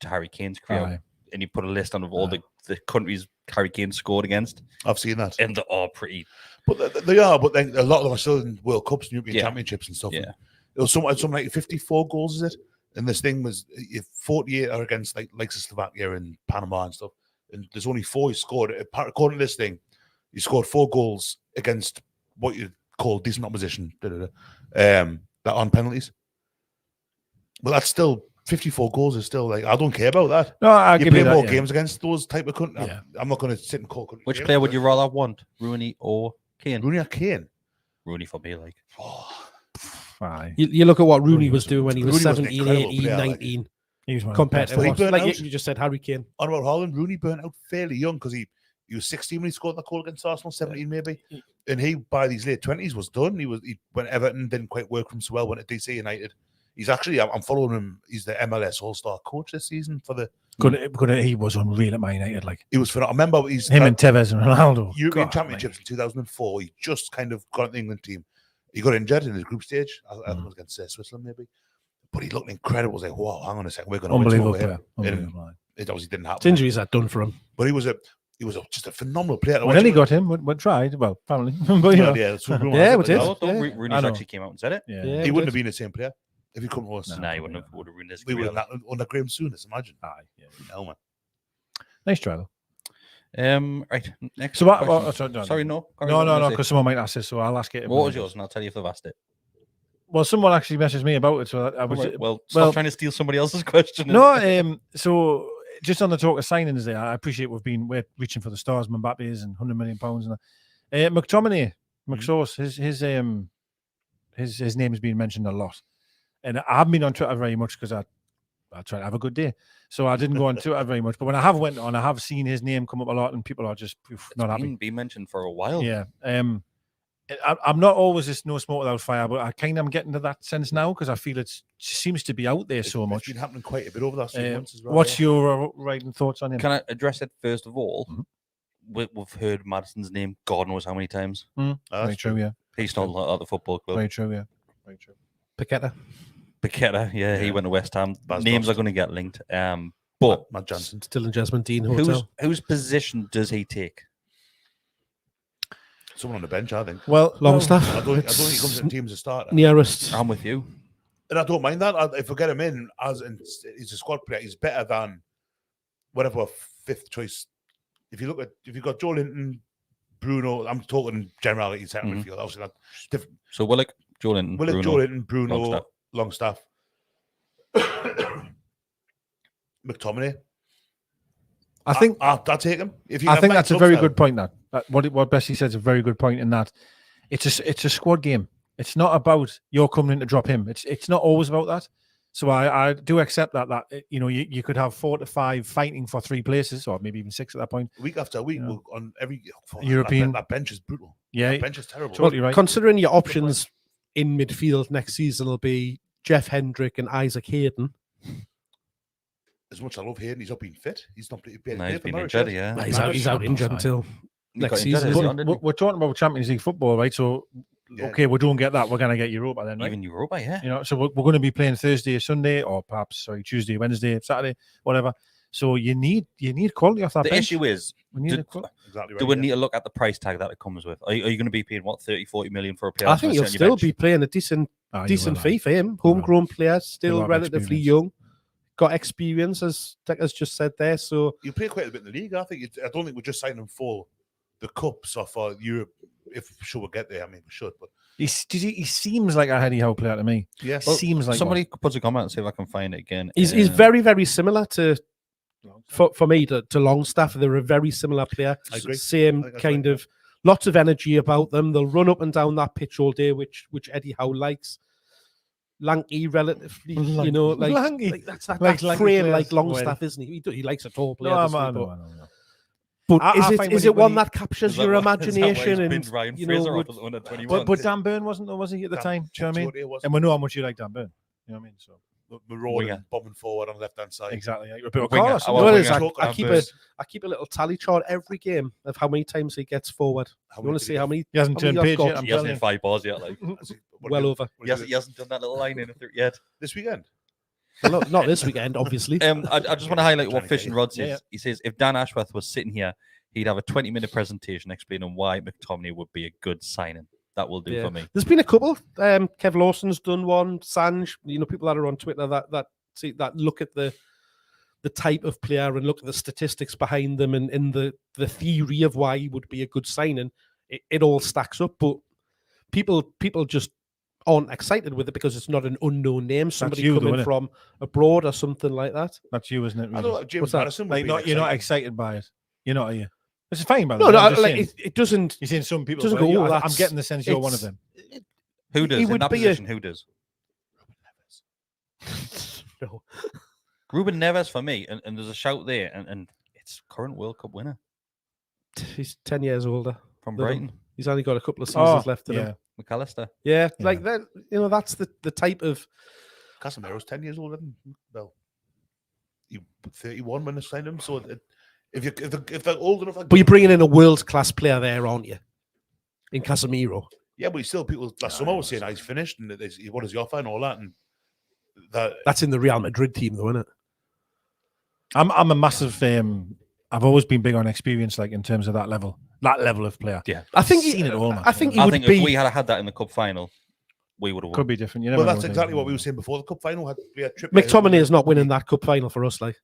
Harry Kane's career. And you put a list on of all the countries Harry Kane scored against. I've seen that. And they're all pretty. But they are, but then a lot of them are still in World Cups and European Championships and stuff. Yeah. It was something like 54 goals, is it? And this thing was 48 are against like Slovakia and Panama and stuff. And there's only 4 he scored. According to this thing, he scored 4 goals against what you call decent opposition. That on penalties. Well, that's still 54 goals is still like, I don't care about that. No, I you play more games against those type of countries. Yeah. I'm not going to sit and call countries. Which player would you rather want, Rooney or Kane? Rooney or Kane? Rooney for me, like. You look at what Rooney was doing when he was 17, 18, 19. He was compared to what, like you just said, Harry Kane. On about Haaland, Rooney burnt out fairly young because he was 16 when he scored that goal against Arsenal, 17 maybe. And he, by these late 20s, was done. He went Everton, didn't quite work for him so well, went to DC United. He's actually, I'm following him. He's the MLS All-Star coach this season for the. He was unreal at Man United. Like he was phenomenal. I remember him and Tevez and Ronaldo. European Championships in 2004. He just kind of got the England team. He got injured in the group stage. I think it was against Switzerland maybe. But he looked incredible. I was like, whoa, hang on a second, we're going to unbelievable win. Unbelievable. It obviously didn't happen. His injuries are done for him. But he was just a phenomenal player. When he got him, we tried. Well, apparently. But, yeah, we did. Rooney actually came out and said it. Yeah, he wouldn't have been the same player if he come to us. No, he wouldn't have ruined his career. We would have under Graham Souness, imagine. No, man. Nice try, though. Right. Next. So what? Sorry, no. No, because someone might ask this, so I'll ask it. What was yours, and I'll tell you if they've asked it. Well, someone actually messaged me about it, so I was. Well, stop trying to steal somebody else's question. No, so just on the talk of signings, there, I appreciate we're reaching for the stars, Mbappe's and £100 million, and McTominay, McSauce, his name has been mentioned a lot, and I haven't been on Twitter very much because I try to have a good day, so I didn't go on Twitter very much. But when I have went on, I have seen his name come up a lot, and people are just not happy. Been mentioned for a while. Yeah. I'm not always just no smoke without fire, but I kind of am getting to that sense now because I feel it seems to be out there so much. It's been happening quite a bit over the last few months as well. What's your writing thoughts on him? Can I address it first of all? Mm-hmm. We've heard Maddison's name God knows how many times. Very true, yeah. He's not at the football club. Very true, yeah. Very true. Paqueta, yeah, he went to West Ham. Names are going to get linked. But Matt Johnson, still in Jasmine Dean Hotel. Whose position does he take? Someone on the bench, I think. Well, Longstaff. I don't think he comes in team as a starter. Nearest. I'm with you. And I don't mind that. If we get him in, he's a squad player, he's better than whatever fifth choice. If you've got Joe Linton, Bruno, I'm talking generality centre midfield. Obviously, that's different. So Willock, Joe Linton, Bruno, Longstaff. McTominay. I think I'll take him. I think that's a very good point. What Bessie said is a very good point in that it's a squad game. It's not about you're coming in to drop him. It's not always about that. So I do accept that you could have 4 to 5 fighting for 3 places or maybe even 6 at that point. Week after week on every European that bench is brutal. Yeah, that bench is terrible. Totally right. Considering your options in midfield next season will be Jeff Hendrick and Isaac Hayden. As much as I love Hayden, he's not been fit. He's not been injured, yeah. He's out injured until next season. We're talking about Champions League football, right? So, okay, we don't get that. We're going to get Europa then, right? Even Europa, yeah. So we're going to be playing Thursday, Sunday, or perhaps Tuesday, Wednesday, Saturday, whatever. So you need quality off that bench. The issue is, do we need to look at the price tag that it comes with? Are you going to be paying 30-40 million for a player? I think you'll still be paying a decent fee for him. Homegrown player, still relatively young. Got experience, as Declan's just said there. So you play quite a bit in the league. I don't think we're just signing him for the cups or for Europe. If we'll get there, I mean, we should. But he seems like a Eddie Howe player to me. Yes, seems like somebody puts a comment and see if I can find it again. He's very, very similar to for me to Longstaff. They're a very similar player. I agree. Same kind of lots of energy about them. They'll run up and down that pitch all day, which Eddie Howe likes. lanky, relatively, Lanky. you know, like, Lanky. like that's that, Like that lanky frame players. like Longstaff, isn't he? He likes a tall player. No, doesn't he? I know. But I is find it when is he- it when one he- that captures Is that your why- is that why he's imagination and binned Ryan you Fraser know? off at the under 21? But Dan Burn wasn't, was he at the time? Do you know what I mean? Jota was. And we know how much you like Dan Burn. You know what I mean? So Marauding, Winger. bombing forward on the left-hand side. exactly. Like Roberto Winger. Carlos. I You want know what it winger. is? I keep Dan I keep a little tally chart every game of how many times he gets forward. How You want many to did see he how get? many? He hasn't How many turned I've page got? yet. I'm He hasn't telling hit you. 5 balls yet. Like What Well did- over. what he did hasn't done that little line in yet. this weekend. Well, not this weekend, obviously. I just want to highlight what Trying to Fish get and you. Rod says. Yeah. He says if Dan Ashworth was sitting here, he'd have a 20-minute presentation explaining why McTominay would be a good signing. That will do Yeah. for me. There's been a couple. Kev Lawson's done one. Sanj, you know, people that are on Twitter that look at the type of player and look at the statistics behind them and the theory of why he would be a good signing. It all stacks up, but people just aren't excited with it because it's not an unknown name. Somebody you, though, coming innit? from abroad or something like that. That's you, isn't it? I Really? know James What's that? Madison would Like, be you're not exciting. excited by it. You're not, are you? It's fine, by the No, way. no, I'm just like saying. it doesn't. You're saying some people. doesn't but go, "Oh, I'm that's- getting the sense you're one of it's- them. Who does He in would that be a- position? Who does? No. Ruben Neves for me, and there's a shout there, and it's current World Cup winner He's 10 years older. from Than him. Brighton, He's only got a couple of seasons Oh, left in yeah. him. McAllister. Yeah, Yeah. like that. You know, that's the type of. Casemiro's 10 years older than well, he 31 when they signed him. So if they're old enough, But you're bringing in a world class player there, aren't you? In Casemiro. yeah, but he's still people. Last summer was saying he's finished and what does he offer and all that, and that That's in the Real Madrid team, though, isn't it? I'm a massive. I've always been big on experience, like in terms of that level of player. Yeah, I think Seen it all, man. I think he I would think be. if we had that in the cup final, we would have won. Could be different. You well, never that's know, exactly do what you? we were saying before the cup final. We had Trippier. McTominay is not winning that cup final for us, like.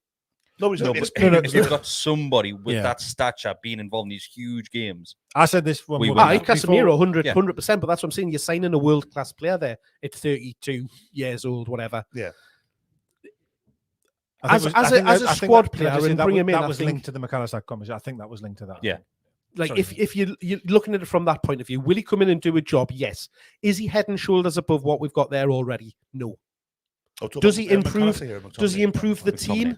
Nobody's No, got the but experience. if you've got somebody with Yeah. that stature being involved in these huge games, I said this one. We woman will. Aye, before- Casemiro, 100%. But that's what I'm saying. You're signing a world class player there at 32 years old, whatever. I think As a squad can I player just say and that bring was- him in, That I was think- linked to the McAllister conversation. I think that was linked to that. Yeah. Like Sorry. if you're looking at it from that point of view, will he come in and do a job? Yes. Is he head and shoulders above what we've got there already? No. Does he improve- Does he improve the team?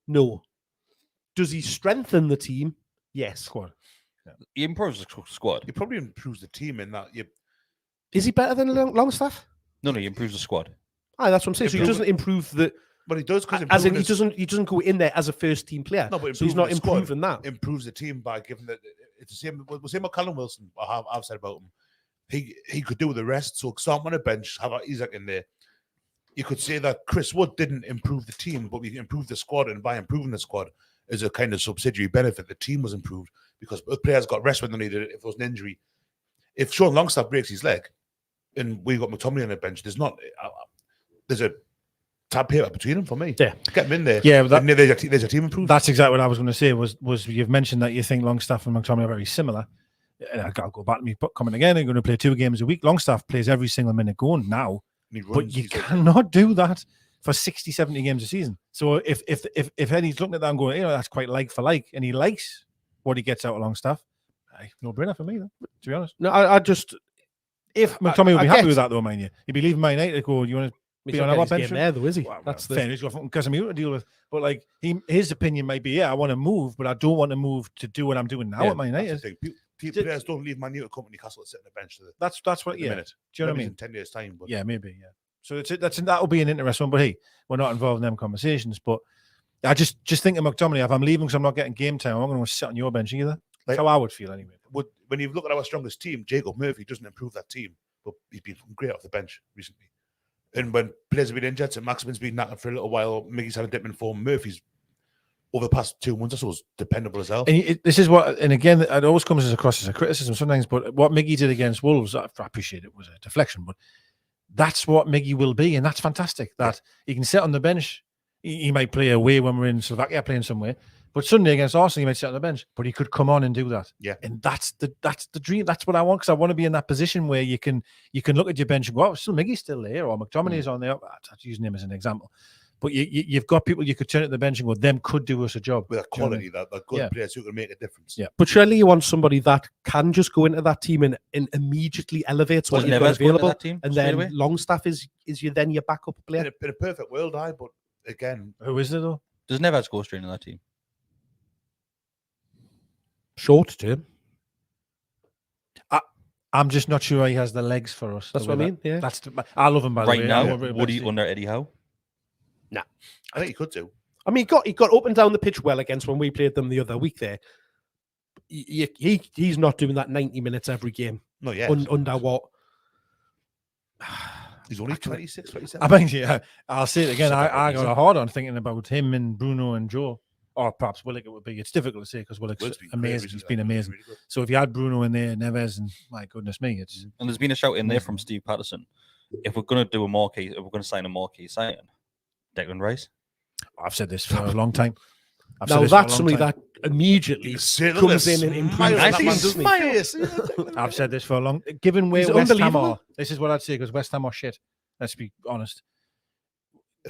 No. Does he strengthen the team? Yes. Squad. he improves the squad. He probably improves the team in that. Is he better than Longstaff? No, he improves the squad. Aye, that's what I'm saying. So he Improve- doesn't improve the, But he does because as in he doesn't go in there as a first team player. No, but So he's not improving the squad improving that. improves the team by giving the. It's the same. The same with Callum Wilson. I've said about him. He could do the rest. So start him on a bench. Have Isaac in there. You could say that Chris Wood didn't improve the team, but we improved the squad, and by improving the squad, as a kind of subsidiary benefit, the team was improved because the players got rest when they needed it. If there was an injury, if Sean Longstaff breaks his leg, and we got McTominay on the bench, there's a tab paper between them for me. Yeah. Get him in there. Yeah, but and there's a team improved. That's exactly what I was going to say. Was you've mentioned that you think Longstaff and McTominay are very similar. And I'll go back to me comment again. They're going to play 2 games a week. Longstaff plays every single minute going now, And he but runs, you he's like- cannot do that for 60, 70 games a season. So if Eddie's looking at that and going, that's quite like for like, and he likes what he gets out of Longstaff, no brainer for me, though, to be honest. No, I just if McTominay would be I happy get- with that, though, mind you. He'd be leaving Man United to go, you want to He's be not on getting our his game bench? there, though, is he? Well, That's fair, he's got fucking Casemiro to deal with. But like his opinion might be, I want to move, but I don't want to move to do what I'm doing now Yeah, at Man That's the United. thing. Players don't leave Man United to come to Newcastle to sit on the bench to the That's what. the Yeah. minute. Do you know what I Maybe mean? in 10 years' time. But Yeah, maybe. Yeah. So that'll be an interesting one. But hey, we're not involved in them conversations. But I just think of McTominay. If I'm leaving because I'm not getting game time, I'm going to sit on your bench either. That's how I would feel anyway. when you look at our strongest team, Jacob Murphy doesn't improve that team, but he's been great off the bench recently. And when players have been injured, so Maximin's been knackered for a little while, Miggy's had a dip in form, Murphy's over the past 2 months or so is dependable as hell. And this is what, and again, it always comes across as a criticism sometimes, but what Miggy did against Wolves, I appreciate it was a deflection, but that's what Miggy will be, and that's fantastic. That he can sit on the bench. He might play away when we're in Slovakia playing somewhere, but Sunday against Arsenal, he might sit on the bench, but he could come on and do that. Yeah. And that's the dream. That's what I want, because I want to be in that position where you can look at your bench and go, oh, still Miggy's still there, or McTominay's on there. I'm using him as an example. But you've got people you could turn at the bench and go, them could do us a job. With that Do you know what I quality, that good Yeah. players who can make a difference. Yeah. But surely you want somebody that can just go into that team and immediately elevates what Does you've got Neves go into available. that team And straight then away? Longstaff is your backup player. In a perfect world, but again, Who is it though? Does Neves go straight into that team? Short term. I'm just not sure he has the legs for us. That's the what I way mean. Yeah. I love him by the Right way. now, I'm a bit would he bestie. under Eddie Howe? I think he could do. I mean, he got up and down the pitch well against when we played them the other week there. He's not doing that 90 minutes every game. Not yet. Under what? He's only 26, 27. I mean, yeah, I'll say it again. Said that I right, got a hard on thinking about him and Bruno and Joe, or perhaps Willock. It would be. It's difficult to say because Willock's Will's been great amazing. recently, He's been like, amazing. really good. So if you had Bruno in there, Neves, and my goodness me, it's And there's been a shout in there from Steve Patterson. If we're going to do a Marquee, if we're going to sign a Marquee signing, Declan Rice. I've said this for a long time. I've said Now this for a that's long somebody time. that immediately comes in and improves. I that see man, his doesn't he? I've said this for a long. Given where He's West Ham unbelievable. are, this is what I'd say because West Ham are shit. Let's be honest.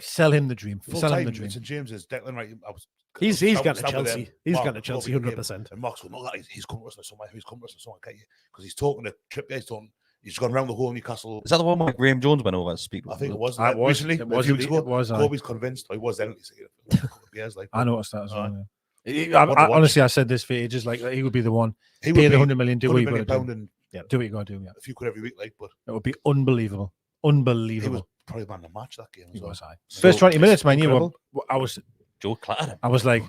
Sell him the dream. Full Sell him time, the dream. St James's, Declan Rice. He's Stab- gone to stab with Chelsea. them. He's Mark gone to Chelsea, Bobby came 100%. And Mark's going, no, he's come to us for summer. He's come to us for summer, can't you? Because he's talking to Trippier. He's gone around the whole Newcastle. Is that the one where Graham Jones went over to speak? I think it was. It was. Recently, It was. a few weeks ago. It was. Kobe's convinced. I was then. A couple of years like. I noticed that as well. Aye. Yeah. What to watch. Honestly, I said this for ages. Like he would be the one. He Pay would the be 100 million. Do what you 100 got million to pound do. and Do what you got to do. Yeah, a few quid every week, like. But it would be unbelievable. he Unbelievable. was probably man of the match that game. He as well. was high. First 20 minutes, man. You were. incredible. Joe clattered him. I was like,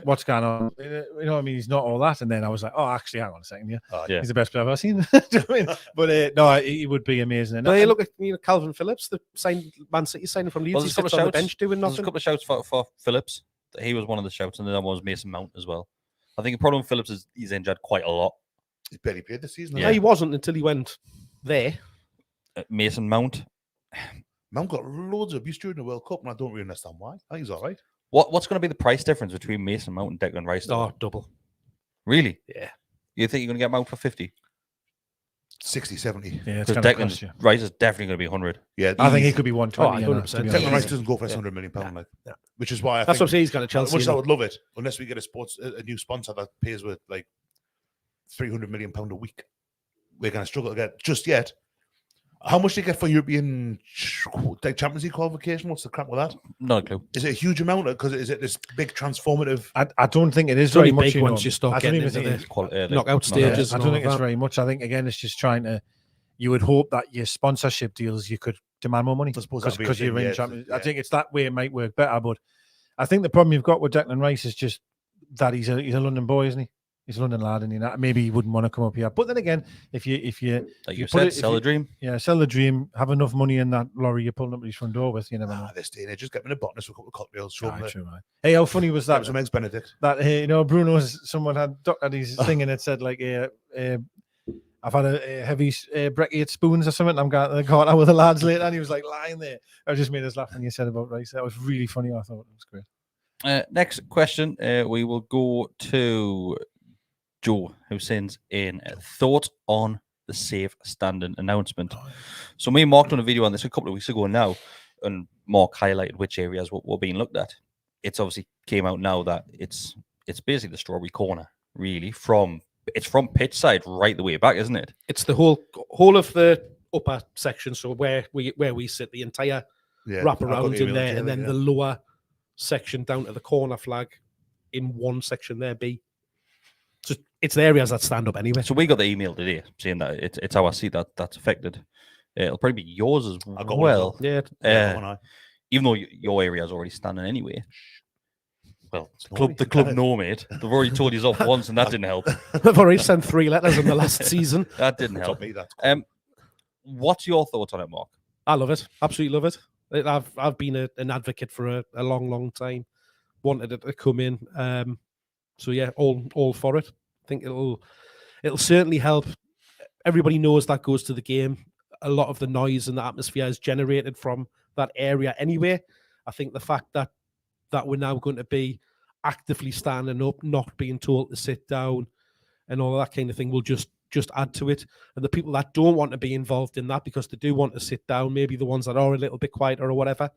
what's going on? You know what I mean? He's not all that. And then I was like, oh, actually, hang on a second. Yeah, Yeah. he's the best player I've ever seen. Do you know what I mean? But no, he would be amazing. And But you look at Calvin Phillips, the Man City signing from Leeds. Well, He there's a couple sits of on the shouts. bench doing There's a nothing. couple of shouts for Phillips. He was one of the shouts, and the other one was Mason Mount as well. I think the problem with Phillips is he's injured quite a lot. He's barely played this season. Yeah. No, he wasn't until he went there. Mason Mount. Man got loads of abuse during the World Cup, and I don't really understand why. I think he's all right. What's going to be the price difference between Mason Mount and Declan Rice? though? Oh, double. Really? Yeah. You think you're going to get Mount for 50? 60, 70. yeah, it's Because going to cost Declan you. Rice is definitely going to be 100. Yeah, I think he easy. could be 120. Oh, you know, 100%. to be Declan honest. Rice doesn't go for less Yeah. than £100 million, like, Yeah. which is why I That's what I'm think, saying. He's got a Chelsea. which you I know. would love it, unless we get a new sponsor that pays with like £300 million a week. We're going to struggle to get just yet. How much do you get for European Champions League qualification? What's the crap with that? Not a clue. Is it a huge amount? Because is it this big transformative? I don't think it is It's only very much. big you know. once you start I don't getting even into think the it's- knockout Yeah, stages. I and don't all think of it's that. very much. I think again, it's just trying to. You would hope that your sponsorship deals you could demand more money I suppose that'd be a because you're thing, in yeah, Champions. yeah. I think it's that way it might work better. But I think the problem you've got with Declan Rice is just that he's a London boy, isn't he? He's a London lad, and maybe he wouldn't want to come up here. But then again, if you Like you you put said, it- if sell you- a dream. sell the dream, have enough money in that lorry you're pulling up to his front door with, you never know. This day and age, just get me in a botanist for a couple of cocktails. Show Aye, them true, aye. Hey, how funny was that that? was some eggs Benedict. That Bruno's someone had at his thing and it said like I've had a heavy brekkie at spoons or something. I'm going to the corner with the lads later, and he was like lying there. I just made us laugh when you said about Rice. That was really funny. I thought it was great. Next question. We will go to Joe, who sends in thoughts on the safe standing announcement. So me and Mark done a video on this a couple of weeks ago now, and Mark highlighted which areas were being looked at. It's obviously came out now that it's basically the strawberry corner, really, from pitch side right the way back, isn't it? It's the whole of the upper section. So where we sit, the entire wrap around in there, and then the lower section down to the corner flag in one section there. So it's the areas that stand up anyway. So we got the email today saying that it's our seat that's affected. It'll probably be yours as I got one as well. well. Yeah. Even though your area is already standing anyway. Well, No, the club know, mate. They've already told you off once, and that didn't help. I've already sent 3 letters in the last season. That didn't It's help. not me, that's What's your thoughts on it, Mark? I love it. Absolutely love it. I've been an advocate for a long time. Wanted it to come in. So yeah, all for it. I think it'll certainly help. Everybody knows that goes to the game. A lot of the noise and the atmosphere is generated from that area anyway. I think the fact that we're now going to be actively standing up, not being told to sit down, and all of that kind of thing will just add to it. And the people that don't want to be involved in that because they do want to sit down, maybe the ones that are a little bit quieter or whatever,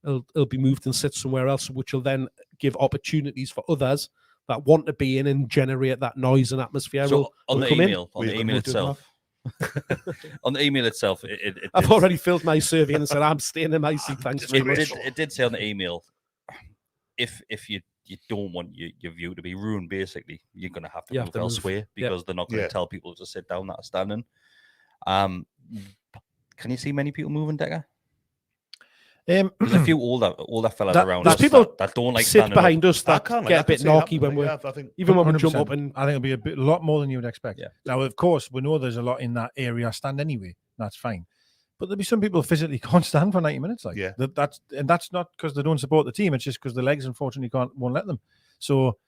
it'll be moved and sit somewhere else, which will then give opportunities for others that want to be in and generate that noise and atmosphere. So will on the come in. email, itself, on the email itself, I've already filled my survey and said I'm staying in my seat. Thanks very much. It did say on the email, if you don't want your view to be ruined, basically, you're going to have to move elsewhere because they're not going to tell people to sit down that are standing. Can you see many people moving, Decker? There's a few older fellas around us people that don't like sit behind us that get a bit knocky when we're even when we jump up, and I think it'll be a lot more than you would expect. Yeah. Now, of course, we know there's a lot in that area stand anyway. That's fine, but there'll be some people physically can't stand for 90 minutes. Like that's not because they don't support the team. It's just because the legs unfortunately won't let them. So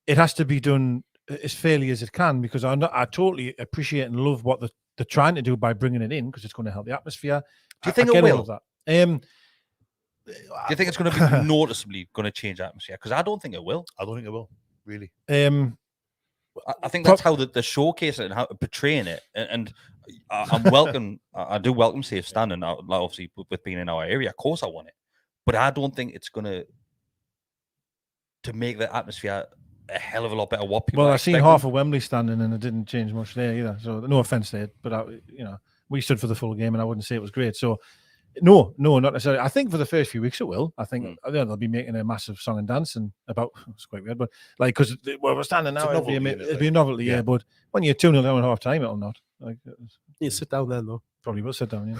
it has to be done as fairly as it can, because I totally appreciate and love what they're trying to do by bringing it in, because it's going to help the atmosphere. Do you think it will? Do you think it's going to be noticeably going to change the atmosphere? Because I don't think it will. I don't think it will, really. I think that's how they're showcasing it and how portraying it. And I'm welcome. I do welcome safe standing. Like obviously, with being in our area, of course I want it. But I don't think it's going to make the atmosphere a hell of a lot better. What people I've seen half of Wembley standing, and it didn't change much there either. So no offense there, but we stood for the full game, and I wouldn't say it was great. So. No, not necessarily. I think for the first few weeks it will. I think they'll be making a massive song and dance and about. It's quite weird, but like because we're standing now, it'll be a novelty. Yeah, but when you're 2-0 down at half time, it'll not. Like you sit down then though. Probably will sit down. Yeah.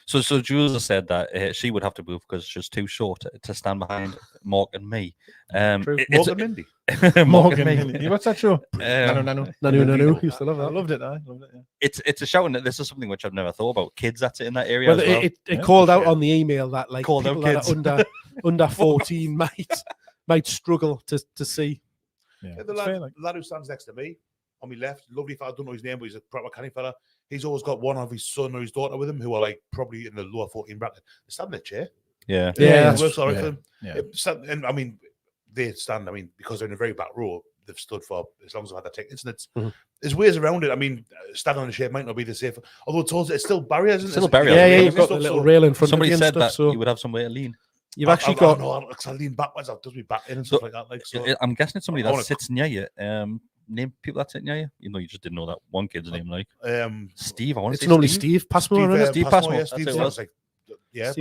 So Jules said that she would have to move because she's too short to stand behind Mark and me. Mark and Mindy. Mark and Mindy. What's that show? Nanu. Used to love that. I loved it. Yeah. It's a shout, and this is something which I've never thought about. Kids that's in that area. Well, it called out on the email that like called people out kids that are under 14 might struggle to see. Yeah. The lad who stands next to me on my left, lovely fella. I don't know his name, but he's a proper canny fella. He's always got one of his son or his daughter with him who are like probably in the lower 14 bracket. They stand in a chair. Yeah. And I mean, they stand. I mean, because they're in a very back row, they've stood for as long as I've had their tickets. And there's ways around it. I mean, standing on the chair might not be the safe. Although it's still barriers. Isn't it? Still barriers. Yeah, you've got the little rail in front. Somebody of you said stuff, that you would have somewhere to lean. You've actually got. No, I lean backwards. I'll just be back in and stuff like that. Like, so I'm guessing it's somebody that sits near you. Name people that sit near you. You know, you just didn't know that one kid's name, like Steve. I want to say normally Steve Passmore. Steve Passmore. Steve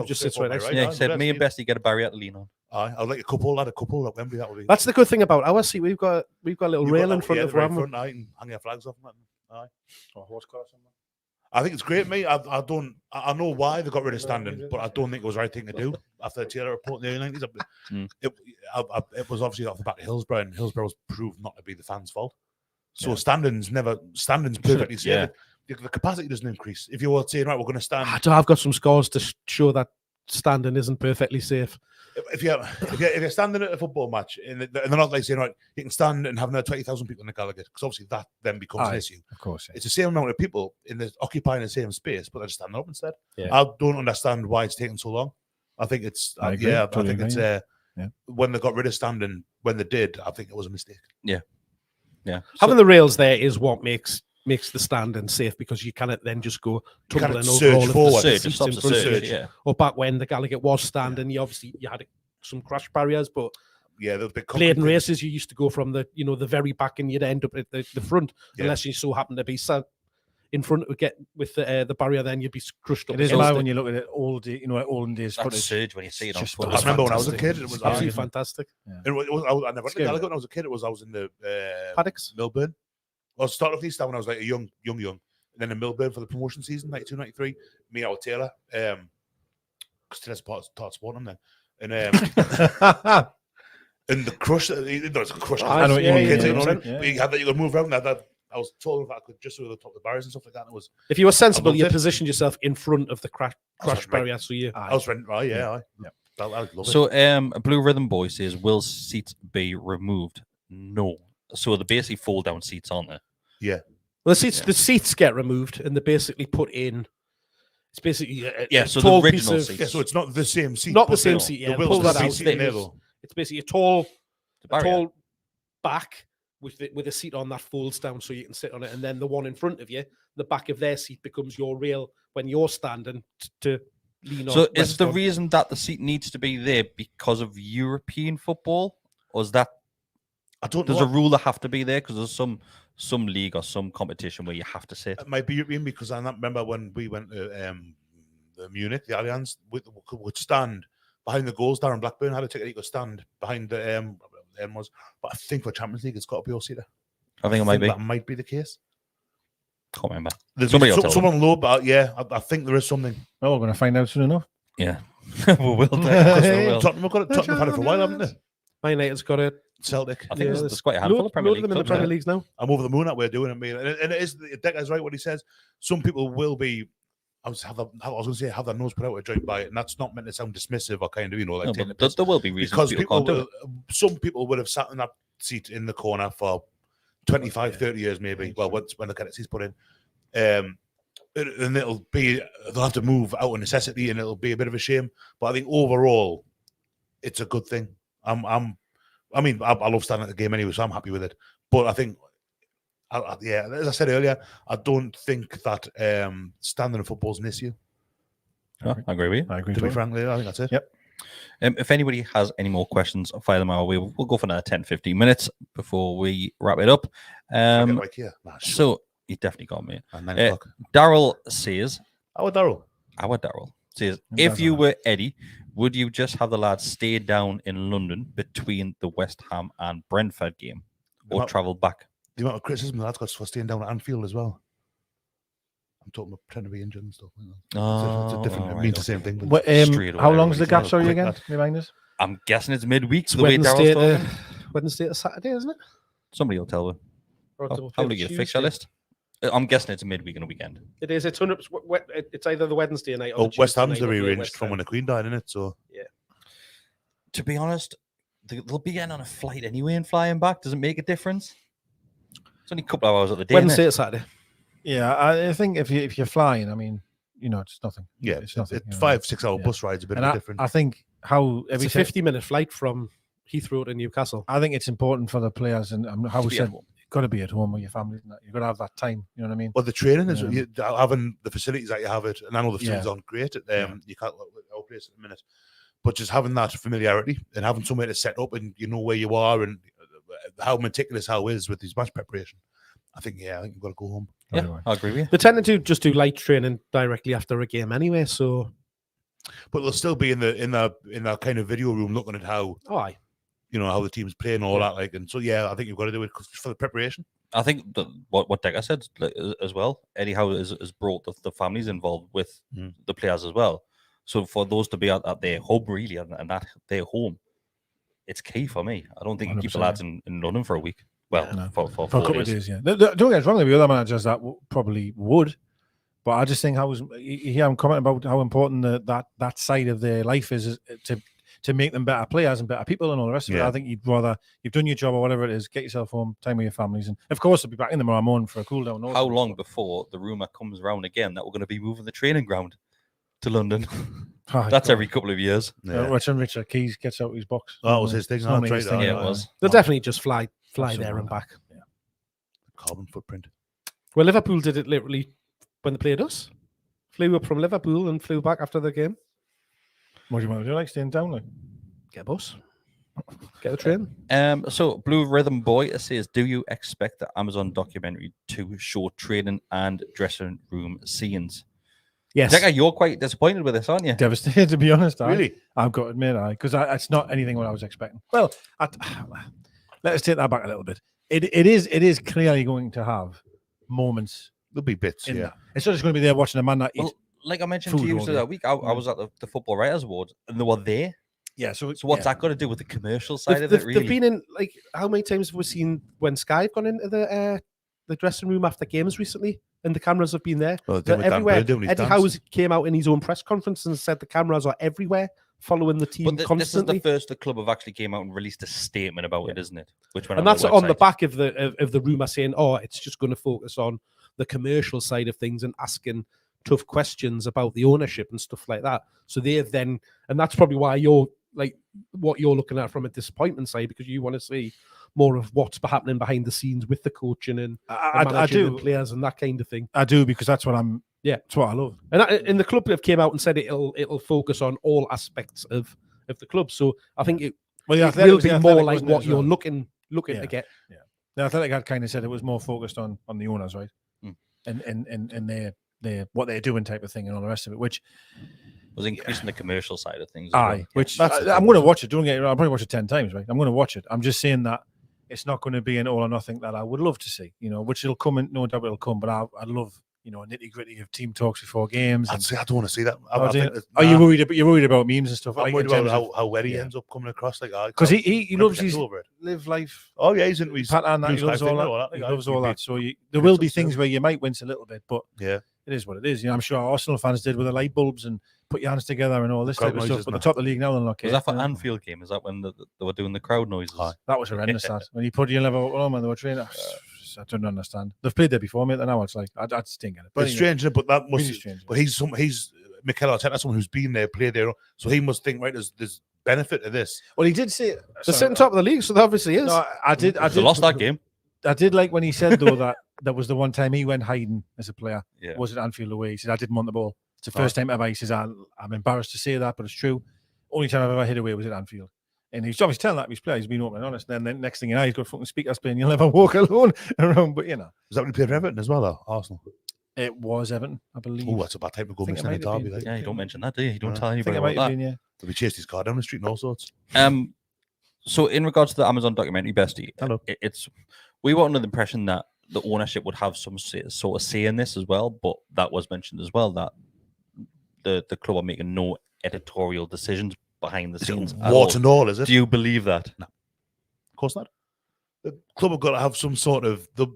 just sits right next to you. Yeah, he said me and Bestie get a barrier to lean on. I'd like a couple at Wembley. That would be. That's the good thing about our seat. We've got a little rail in front of Wembley. And hang your flags off. Aye. I think it's great, mate. I know why they got rid of standing, but I don't think it was the right thing to do after the Taylor report in the early 90s. It was obviously off the back of Hillsborough, and Hillsborough's proved not to be the fans' fault. So standing's perfectly safe. Yeah. The capacity doesn't increase. If you were saying, right, we're going to stand. I've got some scores to show that standing isn't perfectly safe. If you're standing at a football match and they're not like saying, right, you can stand and have another 20,000 people in the Gallowgate, because obviously that then becomes an issue. Of course, it's the same amount of people occupying the same space, but they're just standing up instead. Yeah. I don't understand why it's taken so long. I think it's when they got rid of standing, when they did, I think it was a mistake. Yeah. Having the rails there is what makes the standing safe, because you cannot then just go tumbling over all of the seats in front of you. Or back when the Gallowgate was standing, you had some crash barriers, but the big played in races, you used to go from the very back and you'd end up at the front, unless you so happen to be sat in front with the barrier, then you'd be crushed up. It is mad when you look at it olden days footage. Surge when you see it on I remember when I was a kid, it was absolutely fantastic. Yeah. I never went to Gallowgate when I was a kid. I was in the Paddocks, Milburn. I started off East Town when I was like a young, and then in Milburn for the promotion season, 92, 93. Me out with Taylor, because Taylor's part of Sporting then, and and the crush. There's a crush. I know what you mean. But you had that you could move around that. I was told that I could just over the top of the barriers and stuff like that. And it was, if you were sensible, you positioned yourself in front of the crash barrier, so you. I was right. Yeah. I love it. So, Blue Rhythm Boy says, will seats be removed? No. So the basically fold down seats, aren't they? Yeah. Well, the seats get removed and they're basically put in. It's basically so the original seats. Yeah, so it's not the same seat. Not the same seat. Yeah, pull that out. It's basically a tall back with a seat on that folds down so you can sit on it, and then the one in front of you, the back of their seat becomes your rail when you're standing to lean on. So is rest the on. reason that the seat needs to be there because of European football, or is that I don't there's know. a rule that have to be there because there's some league or some competition where you have to sit? It might be European because I remember when we went to the Munich, the Allianz, we would stand behind the goals. Darren Blackburn had a ticket; he could stand behind the was. But I think for Champions League, it's got to be all seater. I think it might be. That might be the case. Can't remember. There's Somebody will tell someone low, but yeah, I think there is something. Oh, we're going to find out soon enough. Yeah, we will. We will. Tottenham have got it. Tottenham have had it for a while, haven't they? Man United's got it. Celtic. I think Yeah, there's quite a handful of Premier Load League them in the clubs, Premier yeah. Leagues now. I'm over the moon that we're doing it, man. And it is, Declan's right what he says. Some people will be, I was going to say, have their nose put out a joint by it, and that's not meant to sound dismissive or kind of, like No, taking but the piss. there will be reasons Because people can't do it. some people would have sat in that seat in the corner for 25, 30 years, maybe. Well, when the seats put in. And they'll have to move out of necessity, and it'll be a bit of a shame. But I think overall, it's a good thing. I love standing at the game anyway, so I'm happy with it. But I think, as I said earlier, I don't think that standing in football is an issue. I agree with you. I agree. To be frank, I think that's it. Yep. If anybody has any more questions, fire them our way. We'll go for another 10-15 minutes before we wrap it up. I get right here. So you definitely got me. At 9 o'clock. Daryl says, Our Daryl. if you were Eddie, would you just have the lads stay down in London between the West Ham and Brentford game, or travel back? The amount of criticism the lads got for staying down at Anfield as well. I'm talking about pretending to be injured and stuff like that. It's a different, it means the same thing. But How long's the gap, I'll sorry, click again? that. Remind us. I'm guessing it's midweek. It's The way Daryl's talking. Wednesday to Saturday, isn't it? Somebody will tell me. Or Have a look at your fixture Tuesday. list. I'm guessing it's a midweek and a weekend. It is. It's 100. It's either the Wednesday night or Oh, the West Tuesday Ham's night the or rearranged West from Ham. when the Queen died, isn't it? So To be honest, they'll be getting on a flight anyway and flying back. Does it make a difference? It's only a couple of hours of the day. Wednesday to Saturday. Yeah, I think if you're flying, I mean, it's nothing. yeah, It's nothing. it's 5-6 hour bus rides a bit And of a I different. think how It's every a 50-minute flight from Heathrow to Newcastle. I think it's important for the players, and how To we be at said, home. got to be at home with your family. You've got to have that time. You know what I mean? Well, the training is Yeah. having the facilities that you have it, and I know the facilities Yeah. aren't great. You can't look at our place at the minute, but just having that familiarity and having somewhere to set up, and you know where you are, and how meticulous how is with these match preparation. I think you've got to go home. Yeah, I agree with you. They tend to just do light training directly after a game anyway. So, But they'll still be in that kind of video room looking at how aye. how the team's playing and all that. And so I think you've got to do it for the preparation. I think that what Decker said as well, Eddie Howe has brought the families involved with the players as well. So for those to be at their home, really, and that their home, it's key for me. I don't think you keep the 100%. lads in London for a week. Well, No. for For a 4 couple of days. days, yeah. Don't get us wrong, there'll be other managers that probably would, but I just think you hear him comment about how important that side of their life is to make them better players and better people and all the rest of it. Yeah. I think you'd rather you've done your job or whatever it is, get yourself home, time with your families, and of course, they'll be back in tomorrow morning for a cool down. How long before the rumour comes around again that we're going to be moving the training ground to London? That's every couple of years. Richard Keys gets out his box. That was his thing. It's normally That's his right, thing, Yeah, it was. They'll definitely just fly Absolutely. there and back. Carbon footprint. Well, Liverpool did it literally when they played us. Flew up from Liverpool and flew back after the game. What do you want to do? Like staying down, like? Get a bus. Get the train. So Blue Rhythm Boy says, do you expect the Amazon documentary to show training and dressing room scenes? Yes. Decker, you're quite disappointed with this, aren't you? Devastated, to be honest. Really? I've got to admit, because it's not anything what I was expecting. Well, let us take that back a little bit. It is clearly going to have moments There'll be bits. in Yeah. that. It's not just going to be there watching a man that eats. Well, like I mentioned to food you all the day. other week, I was at the Football Writers Awards and they were there. Yeah, so What's that got to do with the commercial side of it, They've really? been in, like, how many times have we seen when Sky have gone into the dressing room after games recently and the cameras have been there? Well, They're with Dan everywhere. Burn doing his Eddie dance. Howe's came out in his own press conference and said the cameras are everywhere following the team But this is constantly. the first the club have actually came out and released a statement about it, isn't it? Which went And that's their on the website. back of the rumor saying, it's just going to focus on the commercial side of things and asking tough questions about the ownership and stuff like that. So they've then, and that's probably why you're like what you're looking at from a disappointment side, because you want to see more of what's happening behind the scenes with the coaching and I managing do. and players and that kind of thing. I do, because that's what I'm Yeah, That's what I love. and the club have came out and said it'll focus on all aspects of the club. So I think it Well, will be more like what you're looking Yeah. to get. The Athletic had kind of said it was more focused on the owners, right? Mm. And their what they're doing type of thing and all the rest of it, which was increasing the commercial side of things. As well. which That's the I'm thing, going to isn't it? watch it. Don't get it wrong, I'll probably watch it 10 times, right? I'm going to watch it. I'm just saying that it's not going to be an all or nothing that I would love to see, which it'll come, and no doubt it'll come. But I'd love, nitty gritty of team talks before games. I don't want to see that. Are you worried? You're worried about memes and stuff? I'm like, worried in about terms of- how well he yeah. ends up coming across. because he loves his over it. live life. Oh yeah, he's into his Pattern that blue he loves sky all thing, that. He Yeah, loves he'd all be- that. So there it's will be up to things him. where you might wince a little bit, but Yeah, it is what it is. I'm sure Arsenal fans did with the light bulbs and put your hands together and all this Crowd type of noises, stuff. But the isn't top of the league now, they're not Was that for Anfield game? Is that when they were doing the crowd noises? Aye. That was horrendous. That when you put your level on when they were training, I don't understand. They've played there before, mate. And now it's like I just didn't get it. But it's anyway, strange, but that must. really strange. But he's Mikel Arteta, someone who's been there, played there, so he must think, right, there's benefit to this. Well, he did say They're sitting top of the league, so there obviously is. No, I did. They lost that game. I did like when he said though that was the one time he went hiding as a player. Yeah. Was at Anfield away? He said I didn't want the ball. It's the first time ever. He says I'm embarrassed to say that, but it's true. Only time I've ever hit away was at Anfield. And he's obviously telling that to his players. He's been open and honest. And then the next thing you know, he's got fucking speakers playing. You'll never walk alone around. But Is that when he played for Everton as well, or Arsenal? it was Everton, I believe. Oh, that's a bad time to go think it missing a might have derby. been. Like. Yeah, you don't mention that, do you? You don't No. tell I think anybody it about might have that. been, yeah. He chased his car down the street and all sorts. So in regards to the Amazon documentary, Bestie, Hello. We were under the impression that the ownership would have some sort of say in this as well, but that was mentioned as well that the club are making no editorial decisions behind the scenes. at Warts all. and all, is it? Do you believe that? Of course not. The club have got to have some sort of the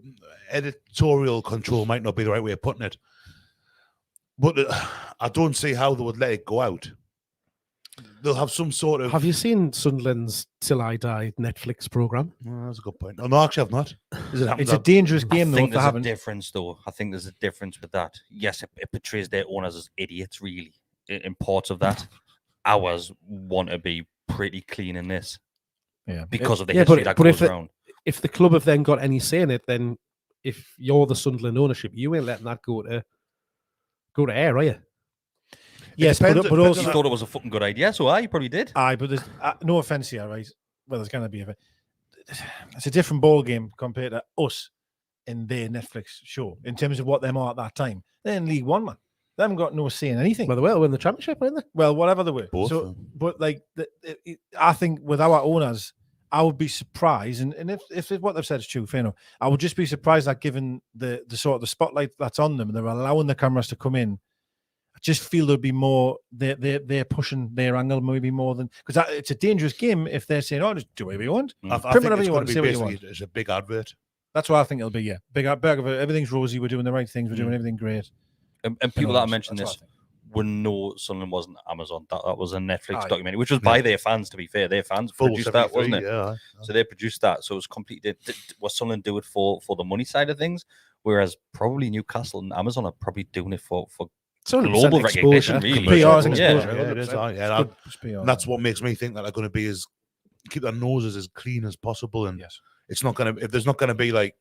editorial control. Might not be the right way of putting it, but I don't see how they would let it go out. They'll have some sort of. Have you seen Sunderland's Till I Die Netflix program? Oh, that's a good point. No, actually, I've not. Is it It's a dangerous game, I though, think if they there's a haven't. difference, though. I think there's a difference with that. Yes, it portrays their owners as idiots, really, in parts of that. Ours want to be pretty clean in this Yeah. because of the Yeah, history but that if goes it- around. If the club have then got any say in it, then if you're the Sunderland ownership, you ain't letting that go to air, are you? Yes, depends- but depends also. You thought it was a fucking good idea, so I probably did. Aye, but there's no offense here, right? Well, there's going to be it's a different ball game compared to us in their Netflix show in terms of what them are at that time. They're in League One, man. They haven't got no say in anything. Well, they will win the championship, won't they? Well, whatever they were. Both So, of them. but like, I think with our owners, I would be surprised, and if what they've said is true, fair enough. I would just be surprised that given the sort of the spotlight that's on them, and they're allowing the cameras to come in. I just feel there'd be more. They're pushing their angle maybe more than because it's a dangerous game if they're saying, "Oh, just do whatever you want." I Print think whatever it's you going want, to say be what you basically it's a big advert. That's what I think it'll be. Yeah, big of everything's rosy. We're doing the right things. We're doing everything great. And people that all I mentioned that's this what I think. would know Sunderland wasn't Amazon. That was a Netflix Aye. documentary, which was by their fans, to be fair. Their fans Full produced that, wasn't 73, it? Yeah. So they produced that. So it was completely. Was Sunderland do it for the money side of things? Whereas probably Newcastle and Amazon are probably doing it for It's 100% global exposure. recognition, really. PRs and Yeah. exposure. Yeah, it is. 100%. Yeah, It's PR, and that's what makes me think that they're going to be as keep their noses as clean as possible, and Yes. it's not going to if there's not going to be like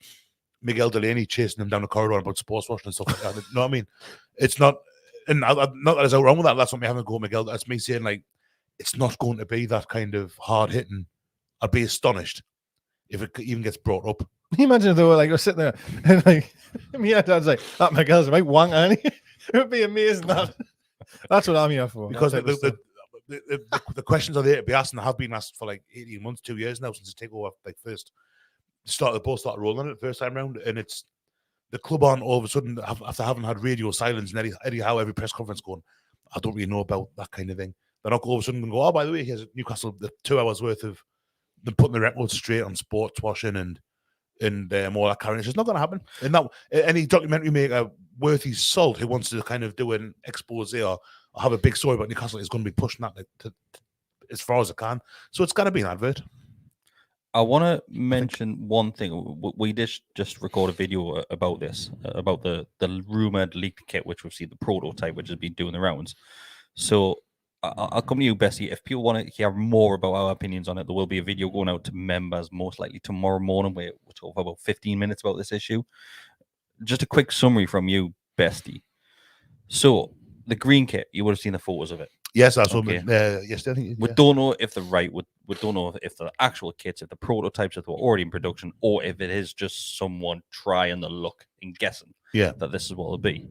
Miguel Delaney chasing them down the corridor about sports washing and stuff like that. You know what I mean? It's not, and not that there's anything wrong with that. That's not me having to go Miguel. That's me saying like it's not going to be that kind of hard hitting. I'd be astonished if it even gets brought up. Can you imagine if they were like, we're sitting there and like, me and Dad's like, that Miguel's a right wank, ain't he? It would be amazing. That's what I'm here for. Because that type of stuff. the questions are there to be asked and have been asked for like 18 months, 2 years now since the takeover like first the ball started rolling it the first time round, and it's the club on all of a sudden after having had radio silence and Eddie Howe every press conference going, I don't really know about that kind of thing. They're not all of a sudden going to go, oh, by the way, here's Newcastle, the 2 hours worth of them putting the records straight on sports washing and all that carrying. It's just not going to happen. And that any documentary maker worth his salt who wants to kind of do an expose or have a big story about Newcastle is going to be pushing that to as far as it can. So it's got to be an advert. I want to mention one thing. We just record a video about this, about the rumored leaked kit, which we've seen the prototype, which has been doing the rounds. So I'll come to you, Bessie. If people want to hear more about our opinions on it, there will be a video going out to members most likely tomorrow morning. We'll talk for about 15 minutes about this issue. Just a quick summary from you, Bestie. So the green kit, you would have seen the photos of it. Yes, that's what. Okay. Yes, I think. We don't know if they're right. We don't know if the actual kits, if the prototypes that were already in production, or if it is just someone trying the look and guessing that this is what it'll be.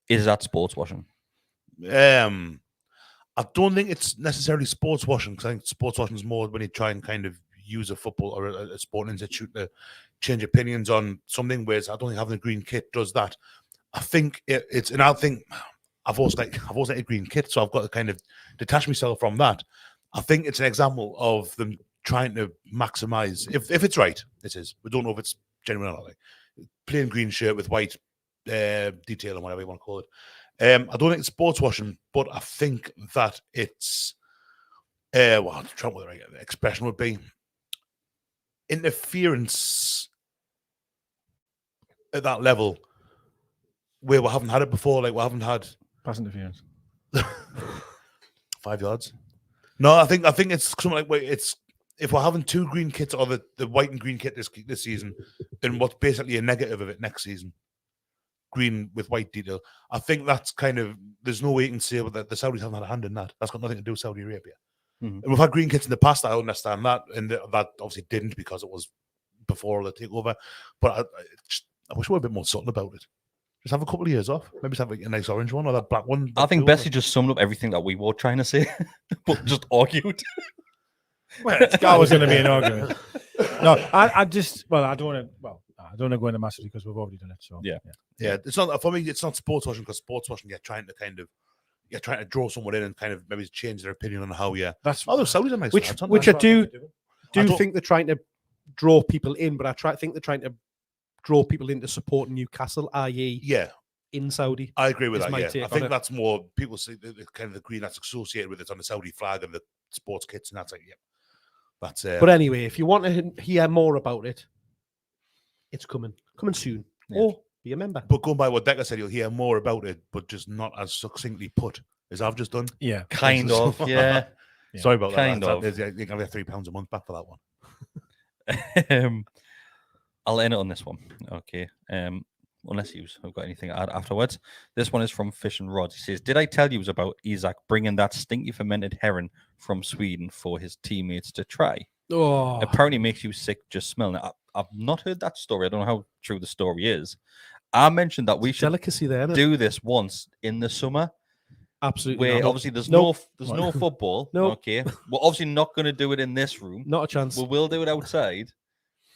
Is that sports washing? I don't think it's necessarily sports washing, because I think sports washing is more when you try and kind of use a football or a sporting institute to change opinions on something. Whereas I don't think having a green kit does that. I think it's, and I think I've always liked a green kit, so I've got to kind of detach myself from that. I think it's an example of them trying to maximize. If it's right, it is. We don't know if it's genuine or not. Like plain green shirt with white detail and whatever you want to call it. I don't think it's sports washing, but I think that it's well, I'm trying what the right expression would be. Interference at that level where we haven't had it before. Like we haven't had pass interference. 5 yards. No, I think it's something like where it's, if we're having two green kits or the white and green kit this season, then what's basically a negative of it next season. Green with white detail. I think that's kind of, there's no way you can say that the Saudis haven't had a hand in that. That's got nothing to do with Saudi Arabia. Mm-hmm. And we've had green kits in the past. I understand that, and that obviously didn't because it was before the takeover. But I wish we were a bit more subtle about it. Just have a couple of years off. Maybe just have a nice orange one or that black one. I think Bessie just summed up everything that we were trying to say, but just argued. Well, that was going to be an argument. No, I just, well, I don't want to go into massively because we've already done it. So yeah. It's not, for me. It's not sports washing, because sports washing, you're trying to draw someone in and kind of maybe change their opinion on how you. That's the Saudis are nice. Which I do think they're trying to draw people in, but I think they're trying to draw people into supporting Newcastle, i.e., in Saudi. I agree with that. Yeah. I think it. That's more people see the kind of the green that's associated with it on the Saudi flag and the sports kits, and that's like, that's. But anyway, if you want to hear more about it, it's coming soon. Yeah. Or be a member. But going by what Declan said, you'll hear more about it, but just not as succinctly put as I've just done. Yeah, kind of. Yeah. Sorry about kind that. of. You're gonna get £3 a month back for that one. I'll end it on this one. Okay. Unless you've got anything to add afterwards. This one is from Fish and Rods. He says, "Did I tell you about Isaac bringing that stinky fermented herring from Sweden for his teammates to try? Oh, Apparently makes you sick just smelling it." I've not heard that story. I don't know how true the story is. I mentioned that we should delicacy there. do this once in the summer. Absolutely. Where not. obviously there's no football. Nope. Okay. We're obviously not going to do it in this room. Not a chance. We will do it outside.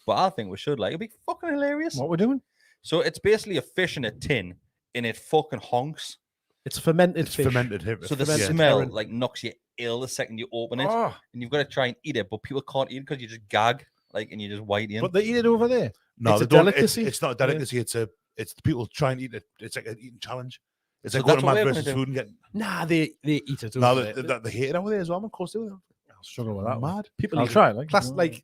But I think we should. Like, it'd be fucking hilarious. What we're doing? So it's basically a fish in a tin, and it fucking honks. It's fermented fish. Fermented. So the fermented smell herring. like knocks you ill the second you open it, Oh, and you've got to try and eat it. But people can't eat it because you just gag, like, and you just white in. but they eat it over there. No, It's they a don't. delicacy. It's not a delicacy. It's people try and eat it. It's like an eating challenge. It's So like going that's to what Mad we're versus gonna do. Food and getting. Nah, they eat it. No, over there. they hate it over there as well. Of course, they will. I'll struggle with that. Mad. People I'll eat try it. it. Like, Class, like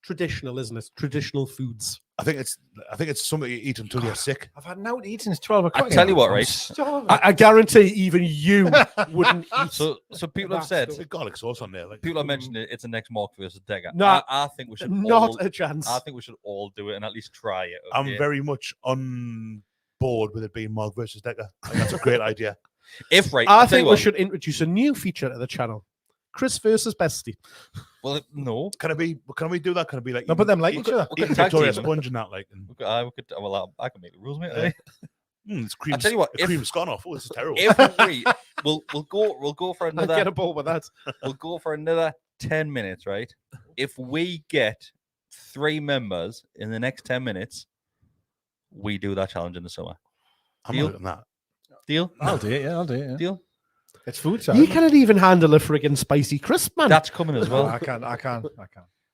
traditional, isn't it? Traditional foods. I think it's something you eat until you're sick. I've had now eating since 12 o'clock. I tell you what, right? I guarantee even you wouldn't eat. So people have said, It's garlic sauce on there. Like people have mentioned it. It's the next Mark versus Decker. No, I think we should not all, a chance. I think we should all do it and at least try it. I'm okay? very much on board with it being Mark versus Decker. I think that's a great idea. If right, I I'll tell you think we what, should introduce a new feature to the channel. Chris versus Bestie. Well, no, Can we do that? Can it be like No, but them like we each could, other. we eating could tag Victoria team. Sponge and that? Like, I can make the rules, mate. Yeah. it's cream. I tell you what, the cream's gone off. Oh, this is terrible. If we'll go for I'll get another. a ball with that. We'll go for another 10 minutes, right? If we get 3 members in the next 10 minutes, we do that challenge in the summer. I'm Deal? not doing that. Deal? I'll do it. Yeah, I'll do it. Yeah. Deal? It's food You time. cannot even handle a friggin' spicy crisp, man. That's coming as well. I can.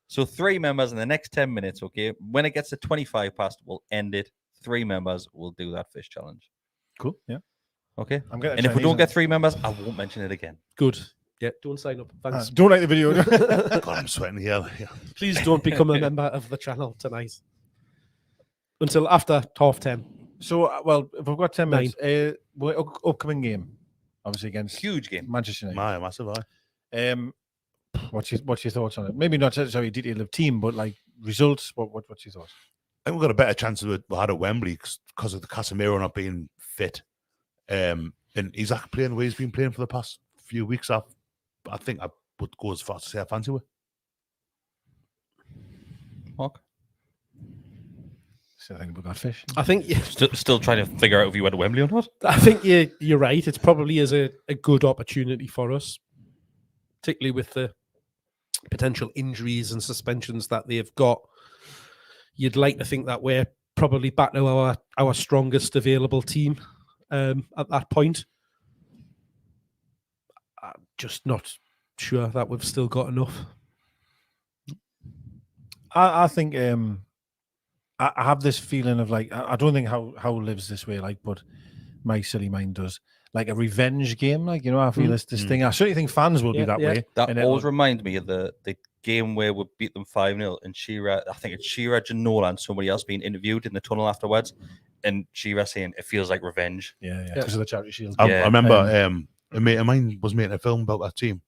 So 3 members in the next 10 minutes, okay? When it gets to 25 past, we'll end it. 3 members will do that fish challenge. Cool. Yeah. Okay? I'm getting. And if we don't get 3 members, I won't mention it again. Good. Yeah, don't sign up. Thanks. don't like the video. God, I'm sweating here. Please don't become a member of the channel tonight. Until after 10:30. So, well, if we've got 10 minutes, upcoming game, obviously against Huge game. Manchester United. My massive eye. What's your thoughts on it? Maybe not necessarily detail of team, but like results. What's your thoughts? I think we've got a better chance of it we had at Wembley because of the Casemiro not being fit. And Isaac playing the way he's been playing for the past few weeks, I think I would go as far as to say I fancy it. Mark? So I think about that fish. I think Still trying to figure out if you went to Wembley or not. I think you're right. It's probably is a good opportunity for us, particularly with the potential injuries and suspensions that they've got. You'd like to think that we're probably back to our strongest available team at that point. I'm just not sure that we've still got enough. I think I have this feeling of like I don't think how lives this way, like, but my silly mind does. Like a revenge game, like, you know, I feel this thing. I certainly think fans will be that way. That always reminds me of the game where we beat them 5-0 and Shearer, I think it's Shearer, Ginola and somebody else being interviewed in the tunnel afterwards, and Shearer saying it feels like revenge. Yeah, because of the Charity Shield. I remember a mate of mine was making a film about that team,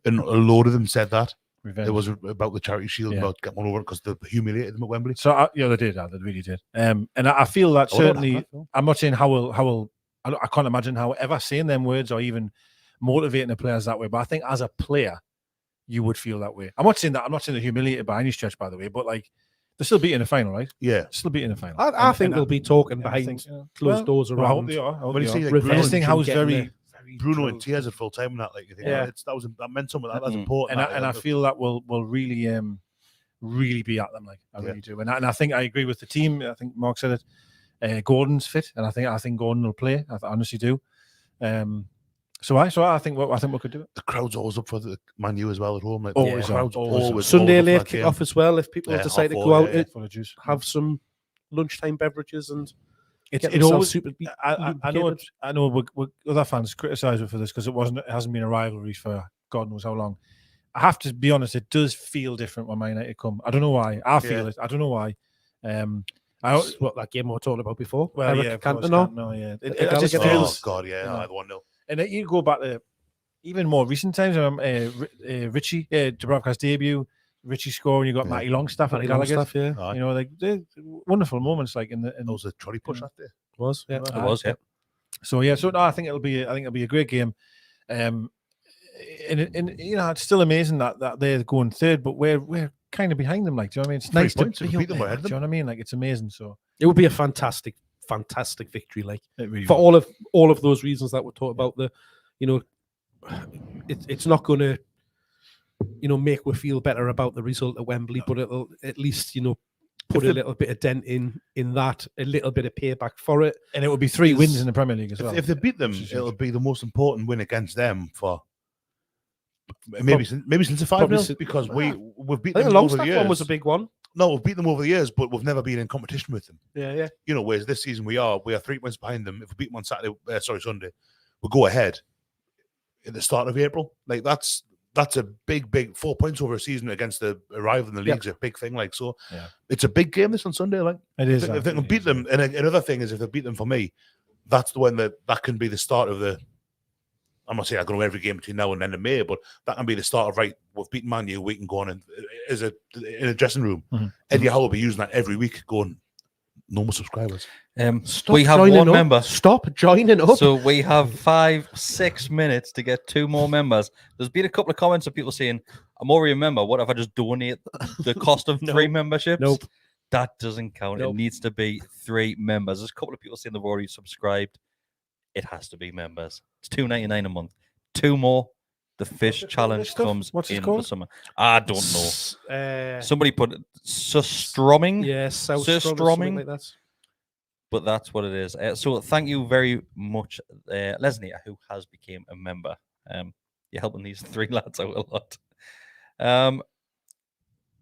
and a load of them said that. Revenge. It was about the Charity Shield, about getting one over because they humiliated them at Wembley. So they did, they really did. And I feel that certainly. I'm not saying how I can't imagine how ever saying them words or even motivating the players that way. But I think as a player, you would feel that way. I'm not saying they're humiliated by any stretch, by the way. But like they're still beating the final, right? Yeah, still beating the final. I think they'll be talking behind closed doors around. I hope they are. When you see like how it's very. Bruno and Tiers at full time and that, like, you think, that meant something. That's important. And I feel that will really be at them. Like I really do. And I think I agree with the team. I think Mark said it. Gordon's fit, and I think Gordon will play. I honestly do. So I think we could do it. The crowd's always up for the Man U as well at home. Like always. Sunday late kick off as well. If people decide to go out and have some lunchtime beverages and. It always. I know. Other fans criticise it for this because it hasn't been a rivalry for God knows how long. I have to be honest. It does feel different when Man United come. I don't know why. I feel it. I don't know why. What that game we were talking about before. Well, Eric Cantona. No, yeah. It just feels. Oh God, yeah. 1-0. And you go back to even more recent times. Richie Dubravka's debut. Richie scoring, you got Matty Longstaff at Gallowgate. You know, like wonderful moments, like in there was a trolley push that day. It was. So no, I think it'll be a great game. And you know, it's still amazing that they're going third, but we're kind of behind them. Like, do you know what I mean? It's nice to beat them. Do you know what I mean? Like, it's amazing. So it would be a fantastic victory. Like really for all of those reasons that we talked about. It's not going to. Make we feel better about the result at Wembley, but it'll at least, put a little bit of dent in that, a little bit of payback for it. And it will be 3 wins in the Premier League as well. If they beat them, it'll be the most important win against them for maybe since the 5-0, because we've beaten them over the years. One was a big one. No, we've beaten them over the years, but we've never been in competition with them. Yeah. Whereas this season we are 3 points behind them. If we beat them on Sunday, we'll go ahead at the start of April. Like that's a big 4 points over a season against the rival in the league's a big thing. Like, so it's a big game this on Sunday. Like, it is. If they can beat them, and another thing is if they beat them, for me, that's the one that can be the start of the. I'm not saying I'm going to win every game between now and the end of May, but that can be the start of, right, we've beaten Man U, we can go on in a dressing room. Mm-hmm. Eddie Howe will be using that every week, going, no more subscribers. We have one member. Stop joining up. So we have 5-6 minutes to get 2 more members. There's been a couple of comments of people saying, I'm already a member. What if I just donate the cost of 3 memberships? Nope. That doesn't count. Nope. It needs to be 3 members. There's a couple of people saying they've already subscribed. It has to be members. It's $2.99 a month. 2 more. The fish challenge comes in the summer. I don't know. Somebody put Surströmming. Yeah, Surströmming. Like that. But that's what it is. So thank you very much, Leslie, who has become a member. You're helping these 3 lads out a lot.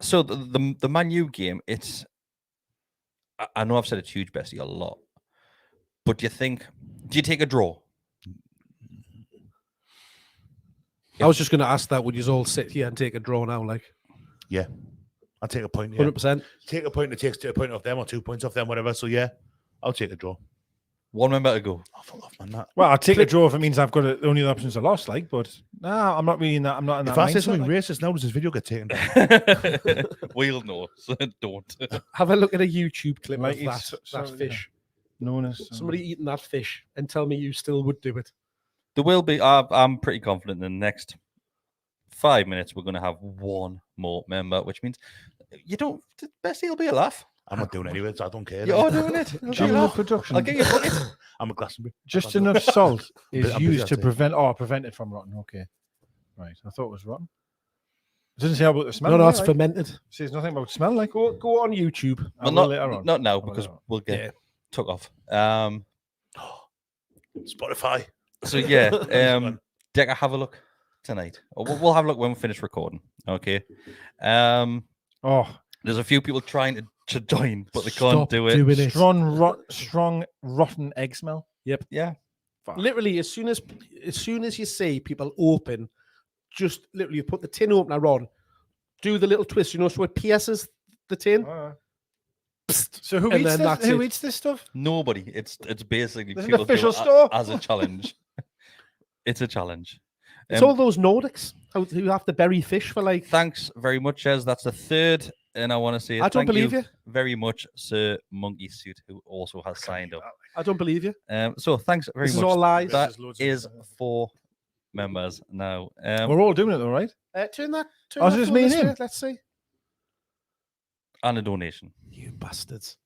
So the Man U game, I know I've said it's huge, Bessie, a lot. But do you take a draw? I was just going to ask that. Would you all sit here and take a draw now? Like, yeah, I'll take a point. 100%. Take a point. It takes a point off them or 2 points off them, whatever. So yeah, I'll take a draw. 1 member to go. Oh, fuck off, man. That. Well, I'll take a draw if it means I've got the only options are lost. Like, but no, I'm not really in that. I'm not in that. If I say something racist now, does this video get taken down? We'll know. So don't have a look at a YouTube clip of that fish. known as somebody eating that fish and tell me you still would do it. There will be. I'm pretty confident in the next 5 minutes we're going to have one more member, which means you don't. Bessie will be a laugh. I'm not doing it anyway, so I don't care. You're doing it. during the production. I'll get you a bucket. I'm a Glastonbury. Just enough salt is I'm busy, used to I'd say. prevent it from rotting. Okay, right. I thought it was rotten. It doesn't say about the smell. No, yeah, it's like. fermented. It says nothing about smell. Like, Go on YouTube. I Well, will later on. not now I will because later on. we'll get Yeah. took off. Spotify. So yeah, Decker, have a look tonight. Or we'll have a look when we finish recording. Okay. Oh, There's a few people trying to join, but they can't Stop do it. doing it. strong rotten egg smell. Yeah. Literally, as soon as you see people open, just literally put the tin opener on, do the little twist. You know, so it pierces the tin. So who And eats then this? that's Who it. eats this stuff? Nobody. It's basically There's an people do official it store? as a challenge. It's a challenge. It's all those Nordics who have to bury fish for like. Thanks very much, Ez. That's the third, and I want to say I don't thank believe you. very much, Sir Monkey Suit, who also has signed up. I don't believe you. So thanks very This is much. all lies. That There's loads of is stuff. 4 members now. We're all doing it, though, right? Turn that. Oh, is it just me and this him? way, let's see. And a donation. You bastards.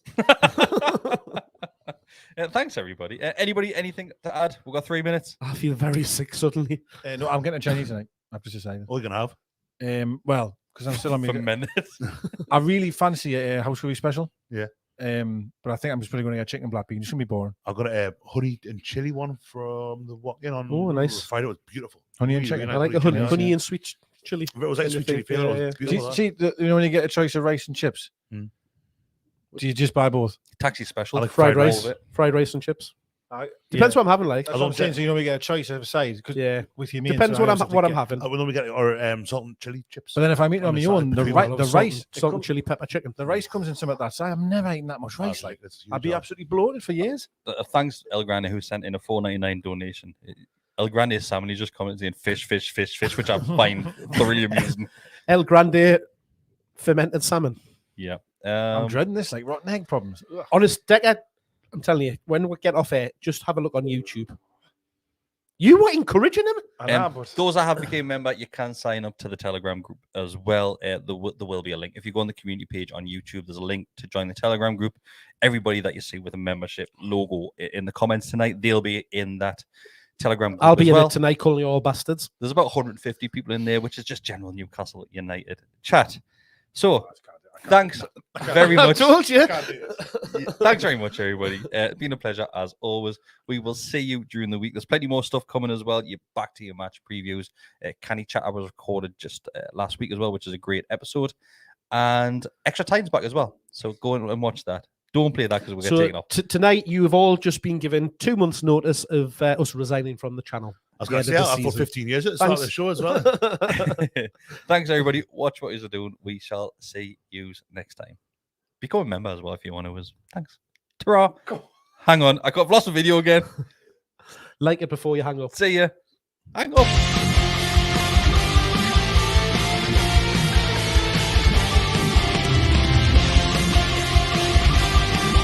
Thanks, everybody. Anybody, anything to add? We've got 3 minutes. I feel very sick suddenly. No, I'm getting a Chinese tonight. I've just decided. All you can have. Well, because I'm still on For me. minutes. I really fancy a house curry special. Yeah. But I think I'm just probably going to get chicken black beans. It's going to be boring. I got a honey and chili one from the walk-in on. Oh, nice. Friday. It was beautiful. Honey and Really, chicken. really I like nice the honey, chili, honey yeah. and sweet chili. If it was like Kind of sweet chili thing, flavor, it yeah, was yeah. beautiful. See, you know when you get a choice of rice and chips, Mm. do you just buy both? Taxi special. I like Fried fried rice. All of it. Fried rice and chips. Yeah. Depends what I'm having like. That's what I'm saying. So you know we get a choice of a side. 'Cause Yeah. with your main, Depends so I what always I'm have to having. I would normally get our salt and chili chips. But then if I'm eating on my own, the rice, Salt and chili pepper chicken. the rice comes in some of that side. I'm never eating that much rice. Like it's I'd be huge, absolutely bloated for years. Thanks, El Grande, who sent in a $4.99 donation. El Grande is Sam, and he just commented saying fish, which I find thoroughly amusing. El Grande fermented salmon. Yeah. I'm dreading this, like rotten egg problems. Ugh. Honest, Decker, I'm telling you, when we get off air, just have a look on YouTube. You were encouraging him? I know, but Those that have become member, you can sign up to the Telegram group as well. There will be a link. If you go on the community page on YouTube, there's a link to join the Telegram group. Everybody that you see with a membership logo in the comments tonight, they'll be in that Telegram group I'll be as in well. it tonight calling you all bastards. There's about 150 people in there, which is just general Newcastle United chat. So, thanks very I much. told you. Thanks very much, everybody. It's been a pleasure as always. We will see you during the week. There's plenty more stuff coming as well. You're back to your match previews. Canny Chat I was recorded just last week as well, which is a great episode. And Extra Time's back as well. So go and watch that. Don't play that because we'll get taken off. Tonight, you have all just been given 2 months' notice of us resigning from the channel. I was the going end to of say, the I thought season. 15 years at the start of the show as well. Thanks, everybody. Watch what you're doing. We shall see you next time. Become a member as well if you want to. Thanks. Ta-ra. Hang on. I've lost the video again. Like it before you hang up. See ya. Hang up.